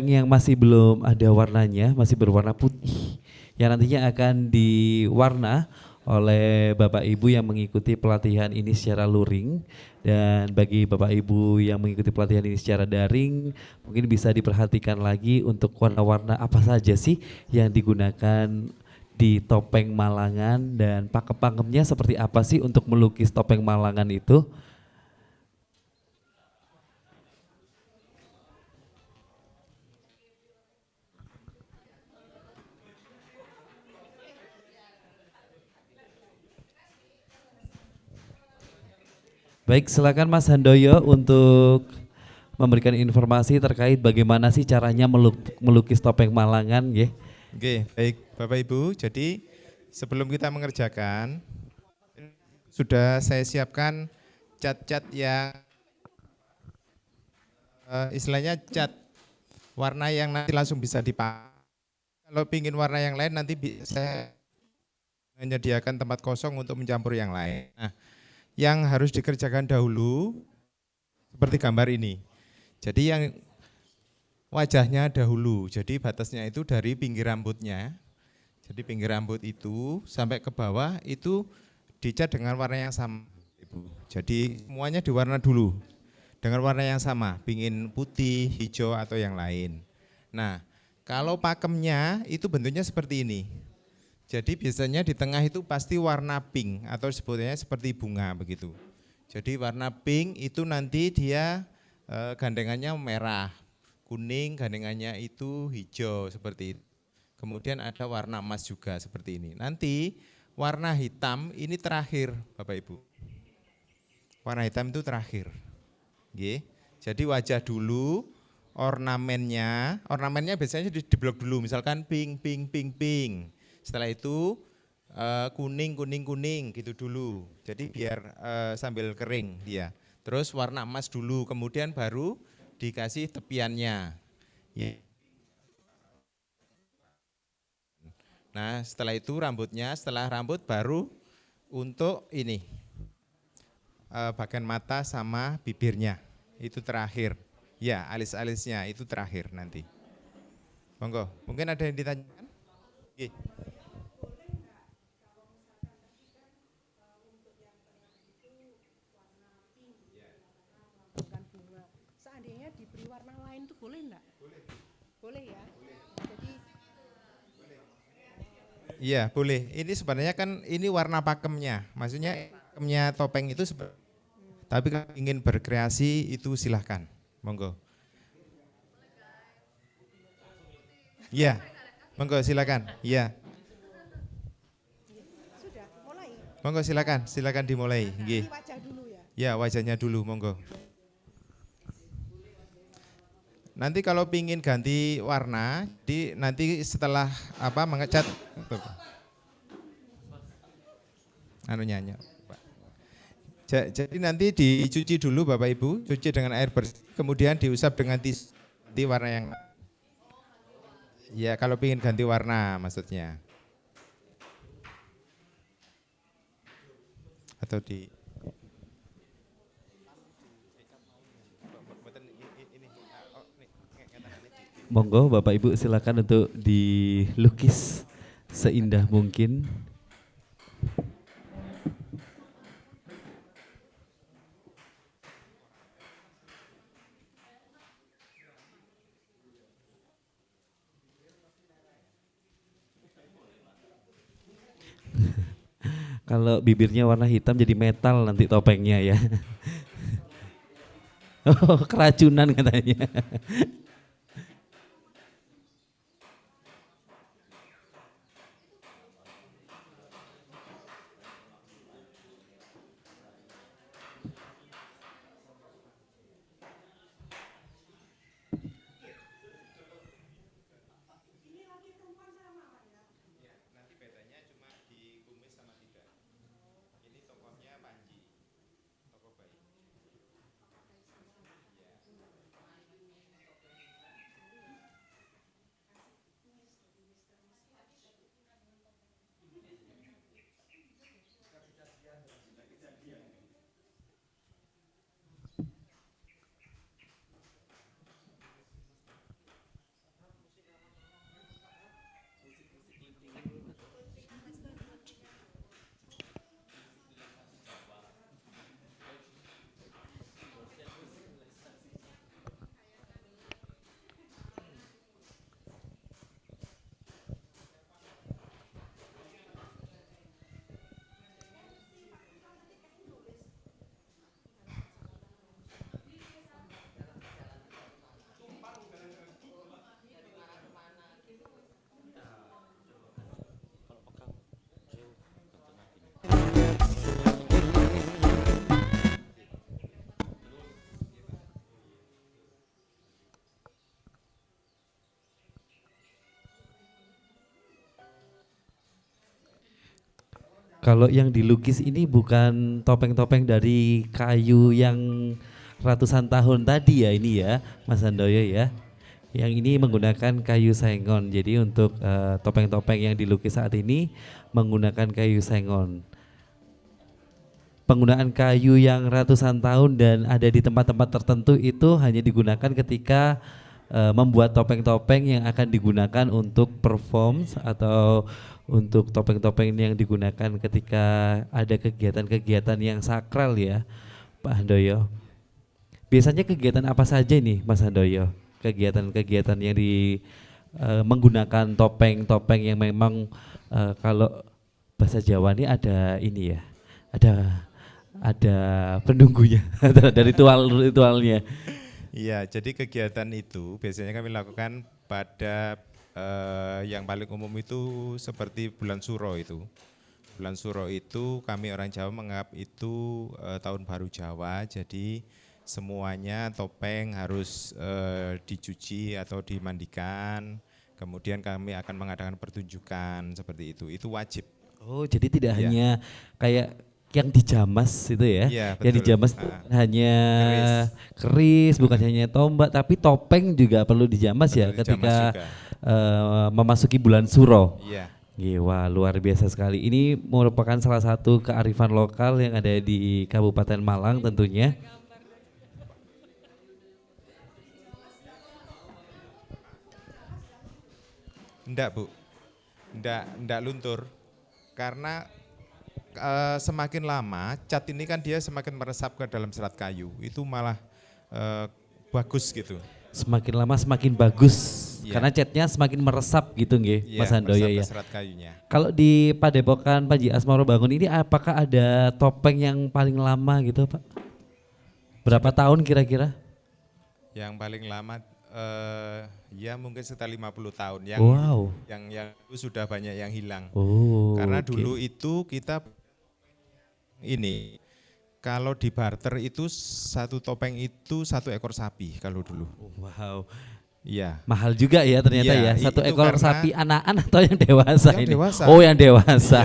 yang masih belum ada warnanya, masih berwarna putih, yang nantinya akan diwarna oleh Bapak Ibu yang mengikuti pelatihan ini secara luring. Dan bagi Bapak Ibu yang mengikuti pelatihan ini secara daring, mungkin bisa diperhatikan lagi untuk warna-warna apa saja sih yang digunakan di topeng Malangan dan pakem-pakemnya seperti apa sih untuk melukis topeng Malangan itu. Baik, silakan Mas Handoyo untuk memberikan informasi terkait bagaimana sih caranya melukis topeng Malangan ya. Oke, baik Bapak Ibu, jadi sebelum kita mengerjakan, sudah saya siapkan cat-cat yang istilahnya cat warna yang nanti langsung bisa dipakai. Kalau ingin warna yang lain nanti saya menyediakan tempat kosong untuk mencampur yang lain. Nah, yang harus dikerjakan dahulu seperti gambar ini. Jadi yang wajahnya dahulu, jadi batasnya itu dari pinggir rambutnya. Jadi pinggir rambut itu sampai ke bawah itu dicat dengan warna yang sama. Jadi semuanya diwarna dulu dengan warna yang sama, pingin putih, hijau atau yang lain. Nah, kalau pakemnya itu bentuknya seperti ini. Jadi biasanya di tengah itu pasti warna pink atau sebutnya seperti bunga begitu. Jadi warna pink itu nanti dia gandengannya merah. Kuning, gandengannya itu hijau seperti itu. Kemudian ada warna emas juga seperti ini. Nanti warna hitam ini terakhir Bapak Ibu. Warna hitam itu terakhir. Oke. Jadi wajah dulu, ornamennya biasanya di blok dulu. Misalkan pink, pink, pink, pink. Setelah itu kuning, kuning, kuning gitu dulu. Jadi biar sambil kering dia. Terus warna emas dulu, kemudian baru dikasih tepiannya. Nah, setelah itu rambutnya, setelah rambut baru untuk ini bagian mata sama bibirnya itu terakhir. Ya, alis-alisnya itu terakhir nanti. Monggo, mungkin ada yang ditanyakan? Oke. Diberi warna lain itu boleh enggak? Boleh ya? Jadi iya, boleh. Ini sebenarnya kan ini warna pakemnya. Maksudnya pakemnya topeng itu tapi kalau ingin berkreasi itu silahkan. Monggo. Iya. Monggo silakan. Iya. Monggo silakan dimulai. Nggih. Wajah dulu ya. Ya, wajahnya dulu, monggo. Nanti kalau pingin ganti warna, nanti setelah mengecat, nyanyi. Jadi nanti dicuci dulu Bapak Ibu, cuci dengan air bersih, kemudian diusap dengan tisu ganti warna yang, ya kalau pingin ganti warna maksudnya. Atau di monggo Bapak Ibu silakan untuk dilukis seindah mungkin. Kalau bibirnya warna hitam jadi metal nanti topengnya ya. Oh, keracunan katanya. Kalau yang dilukis ini bukan topeng-topeng dari kayu yang ratusan tahun tadi ya ini ya, Mas Handoyo ya. Yang ini menggunakan kayu sengon. Jadi untuk topeng-topeng yang dilukis saat ini menggunakan kayu sengon. Penggunaan kayu yang ratusan tahun dan ada di tempat-tempat tertentu itu hanya digunakan ketika membuat topeng-topeng yang akan digunakan untuk perform atau untuk topeng-topeng yang digunakan ketika ada kegiatan-kegiatan yang sakral ya Pak Handoyo. Biasanya kegiatan apa saja nih Mas Handoyo? Kegiatan-kegiatan yang menggunakan topeng-topeng yang memang kalau bahasa Jawa ini ada ini ya, ada penunggunya, ada ritualnya. Iya, jadi kegiatan itu biasanya kami lakukan pada yang paling umum itu seperti bulan Suro itu. Bulan Suro itu kami orang Jawa menganggap itu tahun baru Jawa, jadi semuanya topeng harus dicuci atau dimandikan. Kemudian kami akan mengadakan pertunjukan seperti itu wajib. Oh, jadi tidak hanya kayak yang dijamas itu ya, yang dijamas hanya keris, bukan hanya tombak, tapi topeng juga perlu dijamas ya ketika memasuki bulan Suro. Wah, luar biasa sekali. Ini merupakan salah satu kearifan lokal yang ada di Kabupaten Malang tentunya. Enggak Bu, enggak luntur, karena semakin lama cat ini kan dia semakin meresap ke dalam serat kayu, itu malah bagus gitu. Semakin lama semakin bagus, karena catnya semakin meresap gitu nggih, Mas Handoyo ya. Serat kayunya. Kalau di Padepokan Panji Asmarobangun ini apakah ada topeng yang paling lama gitu Pak? Berapa tahun kira-kira? Yang paling lama ya mungkin sekitar 50 tahun. Wow. Yang itu sudah banyak yang hilang. Oh, karena okay. Dulu itu kita ini, kalau di barter itu satu topeng itu 1 ekor sapi kalau dulu. Wow. Iya. Mahal juga ya ternyata Iya, ya. 1 itu ekor karena- sapi anakan atau yang dewasa Yang ini? dewasa. Oh, yang dewasa.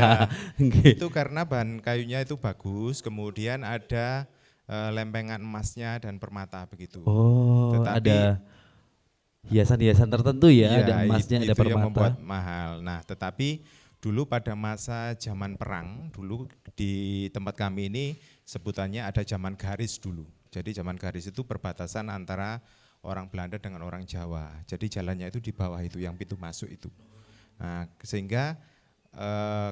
Iya. Itu karena bahan kayunya itu bagus, kemudian ada lempengan emasnya dan permata begitu. Oh, ada hiasan-hiasan tertentu ya, iya, ada emasnya, ada itu yang permata. membuat mahal. Nah, tetapi dulu pada masa zaman perang, dulu di tempat kami ini sebutannya ada zaman garis dulu. Jadi zaman garis itu perbatasan antara orang Belanda dengan orang Jawa. Jadi jalannya itu di bawah itu, yang pintu masuk itu. Nah, sehingga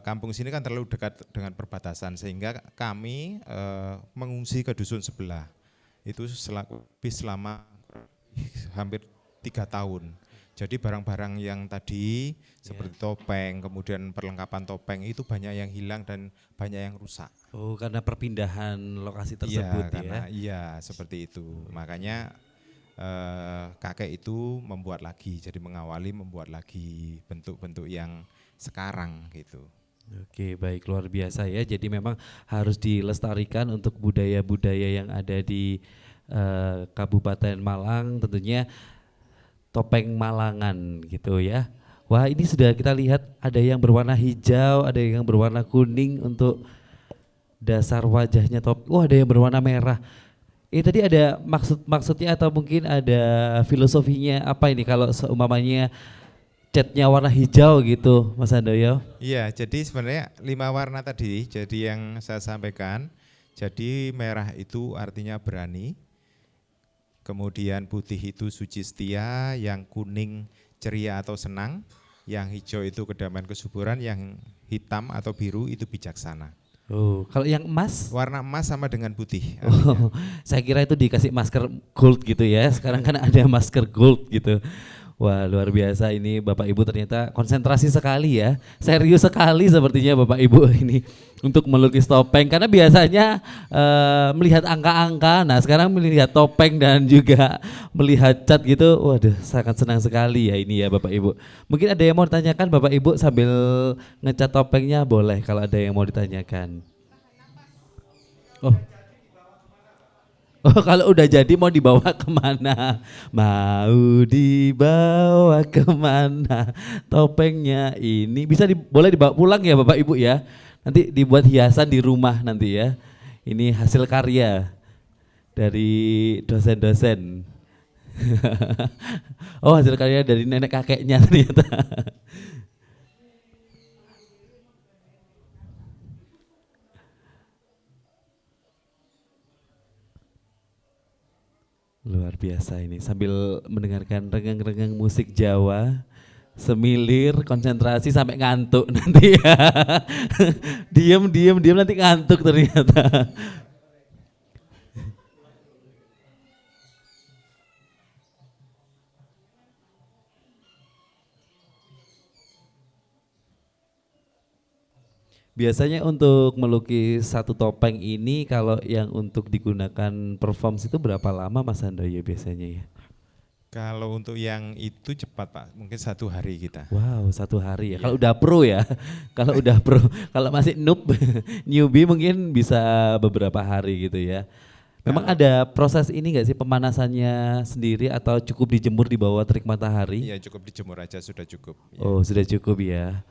kampung sini kan terlalu dekat dengan perbatasan, sehingga kami mengungsi ke dusun sebelah. Itu selama hampir 3 tahun. Jadi barang-barang yang tadi seperti topeng, kemudian perlengkapan topeng itu banyak yang hilang dan banyak yang rusak. Oh, karena perpindahan lokasi tersebut Karena, ya. iya, seperti itu. Makanya kakek itu membuat lagi, jadi mengawali membuat lagi bentuk-bentuk yang sekarang gitu. Oke, baik, luar biasa ya. Jadi memang harus dilestarikan untuk budaya-budaya yang ada di Kabupaten Malang, tentunya topeng Malangan gitu ya. Wah, ini sudah kita lihat ada yang berwarna hijau, ada yang berwarna kuning untuk dasar wajahnya top. Wah, ada yang berwarna merah. Tadi ada maksudnya atau mungkin ada filosofinya apa ini kalau seumpamanya catnya warna hijau gitu, Mas Handoyo? Iya, jadi sebenarnya 5 warna tadi, jadi yang saya sampaikan, jadi merah itu artinya berani, kemudian putih itu suci setia, yang kuning ceria atau senang, yang hijau itu kedamaian kesuburan, yang hitam atau biru itu bijaksana. Oh, kalau yang emas? Warna emas sama dengan putih. Oh, saya kira itu dikasih masker gold gitu ya. Sekarang kan ada masker gold gitu. Wah, luar biasa ini Bapak Ibu, ternyata konsentrasi sekali ya. Serius sekali sepertinya Bapak Ibu ini untuk melukis topeng. Karena biasanya melihat angka-angka, nah sekarang melihat topeng dan juga melihat cat gitu. Waduh, sangat senang sekali ya ini ya Bapak Ibu. Mungkin ada yang mau ditanyakan Bapak Ibu sambil ngecat topengnya, boleh kalau ada yang mau ditanyakan. Oh, kalau udah jadi mau dibawa kemana? Mau dibawa kemana? Topengnya ini bisa boleh dibawa pulang ya Bapak Ibu ya. Nanti dibuat hiasan di rumah nanti ya. Ini hasil karya dari dosen-dosen. Oh, hasil karya dari nenek kakeknya ternyata. Luar biasa ini, sambil mendengarkan renggang-renggang musik Jawa, semilir, konsentrasi sampai ngantuk nanti ya. Diam nanti ngantuk ternyata. Biasanya untuk melukis satu topeng ini kalau yang untuk digunakan perform itu berapa lama Mas Handoyo biasanya ya? Kalau untuk yang itu cepat Pak, mungkin 1 hari kita. Wow, 1 hari ya. Kalau udah pro ya, kalau udah pro, kalau masih noob, newbie mungkin bisa beberapa hari gitu ya. Memang ada proses ini nggak sih pemanasannya sendiri atau cukup dijemur di bawah terik matahari? Iya, cukup dijemur aja sudah cukup. Ya. Oh, sudah cukup ya.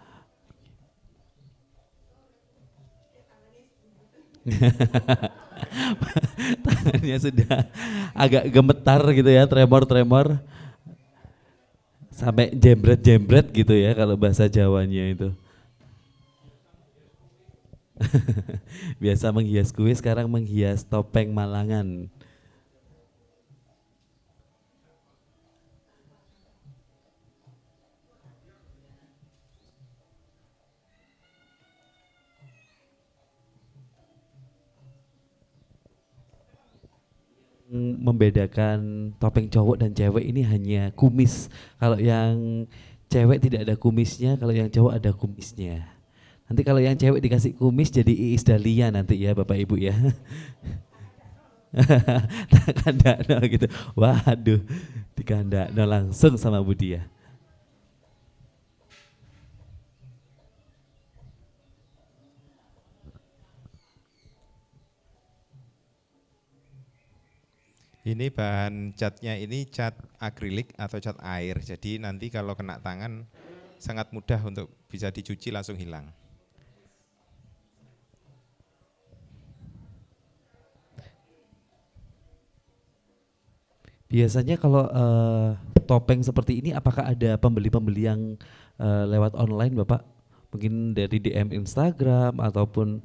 Tangannya sudah agak gemetar gitu ya, tremor-tremor. Sampai jembret-jembret gitu ya kalau bahasa Jawanya itu. Biasa menghias kue, sekarang menghias topeng Malangan. Membedakan topeng cowok dan cewek ini hanya kumis. Kalau yang cewek tidak ada kumisnya, kalau yang cowok ada kumisnya. Nanti kalau yang cewek dikasih kumis jadi Iis Dahlia nanti ya Bapak Ibu ya. Kandakno gitu. Waduh, dikandakno langsung sama Budia. Ini bahan catnya ini cat akrilik atau cat air. Jadi nanti kalau kena tangan sangat mudah untuk bisa dicuci langsung hilang. Biasanya kalau topeng seperti ini apakah ada pembeli-pembeli yang lewat online Bapak? Mungkin dari DM Instagram ataupun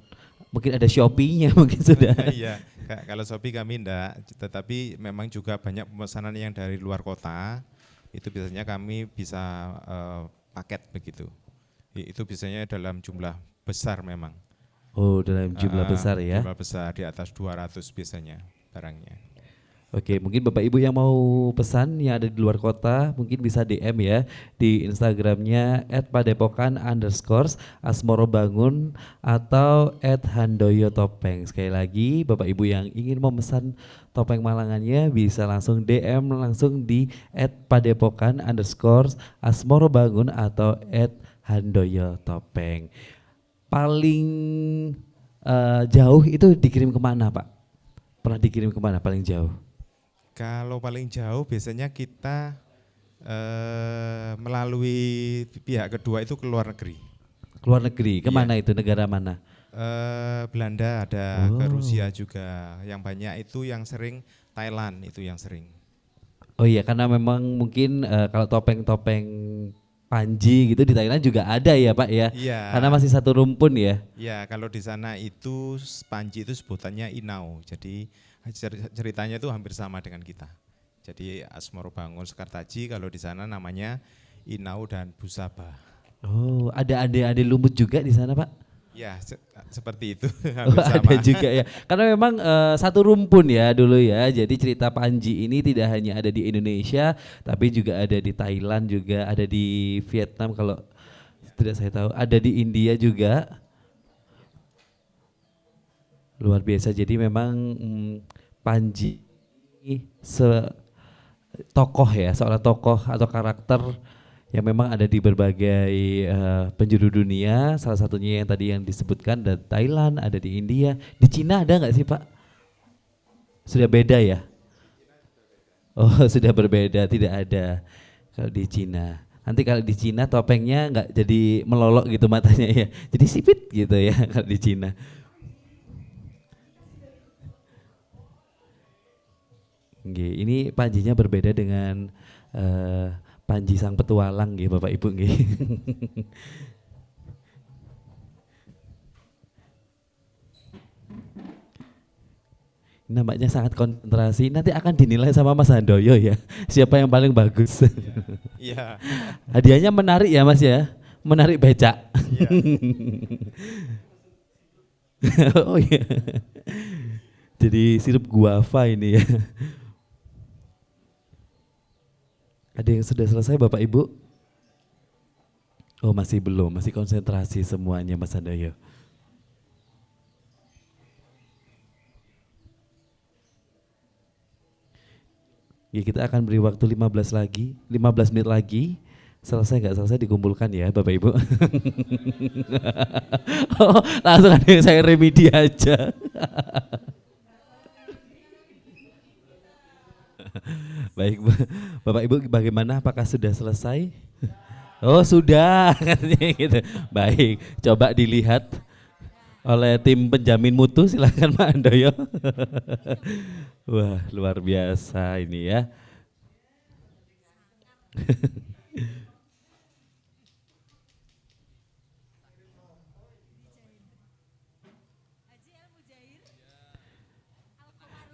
mungkin ada Shopee-nya mungkin sudah. Iya, kalau Shopee kami enggak, tetapi memang juga banyak pemesanan yang dari luar kota. Itu biasanya kami bisa paket begitu. Itu biasanya dalam jumlah besar memang. Oh, dalam jumlah besar ya. Jumlah besar di atas 200 biasanya barangnya. Oke, mungkin Bapak Ibu yang mau pesan yang ada di luar kota mungkin bisa DM ya di Instagramnya @padepokan_asmorobangun atau @handoyotopeng. Sekali lagi Bapak Ibu yang ingin memesan topeng Malangannya bisa langsung DM langsung di @padepokan_asmorobangun atau @handoyotopeng. Paling jauh itu dikirim kemana Pak? Pernah dikirim kemana paling jauh? Kalau paling jauh biasanya kita melalui pihak kedua itu ke luar negeri. Ke luar negeri, kemana itu, negara mana? Belanda ada, ke Rusia juga. Yang banyak itu yang sering Thailand itu yang sering. Oh iya, karena memang mungkin kalau topeng-topeng Panji gitu di Thailand juga ada ya Pak ya? Iya. Karena masih satu rumpun ya? Iya, kalau di sana itu Panji itu sebutannya Inau. Jadi ceritanya itu hampir sama dengan kita. Jadi Asmorobangun Sekartaji kalau di sana namanya Inau dan Busaba. Oh, ada adik-adik lumut juga di sana Pak? Ya, seperti itu. Oh, ada juga ya. Karena memang satu rumpun ya dulu ya. Jadi cerita Panji ini tidak hanya ada di Indonesia, tapi juga ada di Thailand juga, ada di Vietnam kalau tidak saya tahu, ada di India juga. Luar biasa. Jadi memang Panji tokoh ya, seorang tokoh atau karakter yang memang ada di berbagai penjuru dunia. Salah satunya yang tadi yang disebutkan ada Thailand, ada di India, di Cina ada nggak sih Pak? Sudah beda ya? Oh sudah berbeda, tidak ada kalau di Cina. Nanti kalau di Cina topengnya nggak jadi melolok gitu matanya ya, jadi sipit gitu ya kalau di Cina. Ini Panjinya berbeda dengan Panji sang petualang nggih Bapak Ibu nggih. Nampaknya sangat konsentrasi, nanti akan dinilai sama Mas Handoyo ya, siapa yang paling bagus. Iya. Hadiahnya menarik ya Mas ya, menarik becak. Iya. Oh iya. Jadi sirup guava ini ya. Ada yang sudah selesai Bapak Ibu? Oh masih belum, masih konsentrasi semuanya Mas Handoyo. Ya, kita akan beri waktu 15 menit lagi. Selesai nggak selesai dikumpulkan ya Bapak Ibu. Oh, langsung ada yang saya remedi aja. Baik Bapak Ibu, bagaimana, apakah sudah selesai? Oh sudah katanya gitu. Baik, coba dilihat oleh tim penjamin mutu, silakan Pak Handoyo. Wah luar biasa ini ya.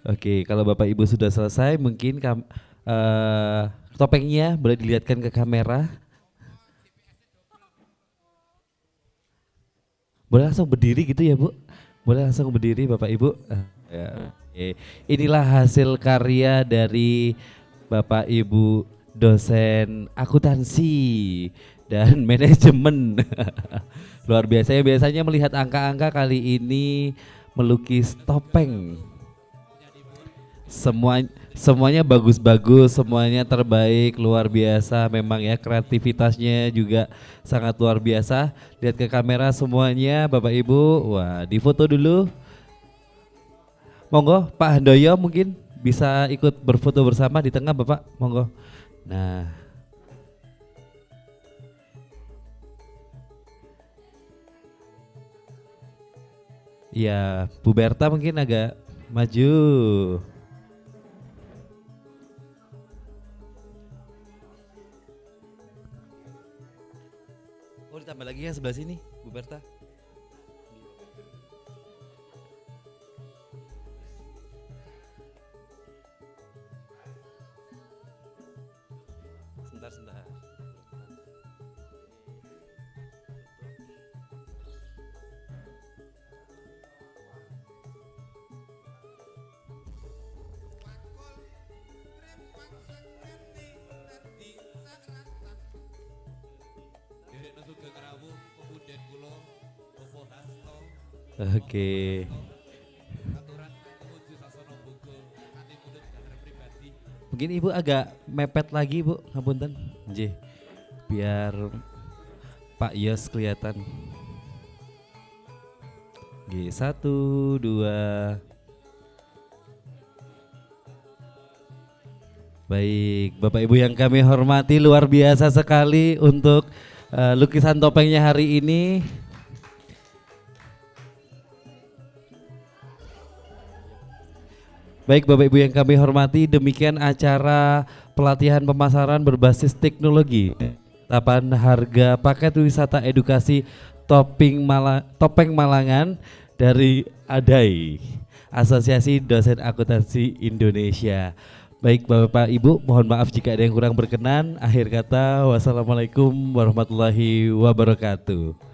Oke, kalau Bapak Ibu sudah selesai, mungkin topengnya boleh dilihatkan ke kamera. Boleh langsung berdiri gitu ya Bu? Boleh langsung berdiri Bapak Ibu? Ya, oke. Inilah hasil karya dari Bapak Ibu dosen akuntansi dan manajemen. Luar biasa ya, biasanya melihat angka-angka, kali ini melukis topeng. Semuanya bagus-bagus, semuanya terbaik, luar biasa memang ya, kreativitasnya juga sangat luar biasa. Lihat ke kamera semuanya Bapak Ibu. Wah, difoto dulu. Monggo Pak Handoyo mungkin bisa ikut berfoto bersama di tengah Bapak, monggo. Nah, iya, Bu Berta mungkin agak maju. Oh, ditambah lagi yang sebelah sini, Bu Berta. Sebentar. Oke. Mungkin Ibu agak mepet lagi Bu, ngapunten. Nggih. Biar Pak Yos kelihatan. Nggih, 1, 2. Baik, Bapak Ibu yang kami hormati, luar biasa sekali untuk lukisan topengnya hari ini. Baik Bapak Ibu yang kami hormati, demikian acara pelatihan pemasaran berbasis teknologi. Penetapan harga paket wisata edukasi Topeng Malangan dari ADAI, Asosiasi Dosen Akuntansi Indonesia. Baik Bapak Ibu, mohon maaf jika ada yang kurang berkenan. Akhir kata, wassalamualaikum warahmatullahi wabarakatuh.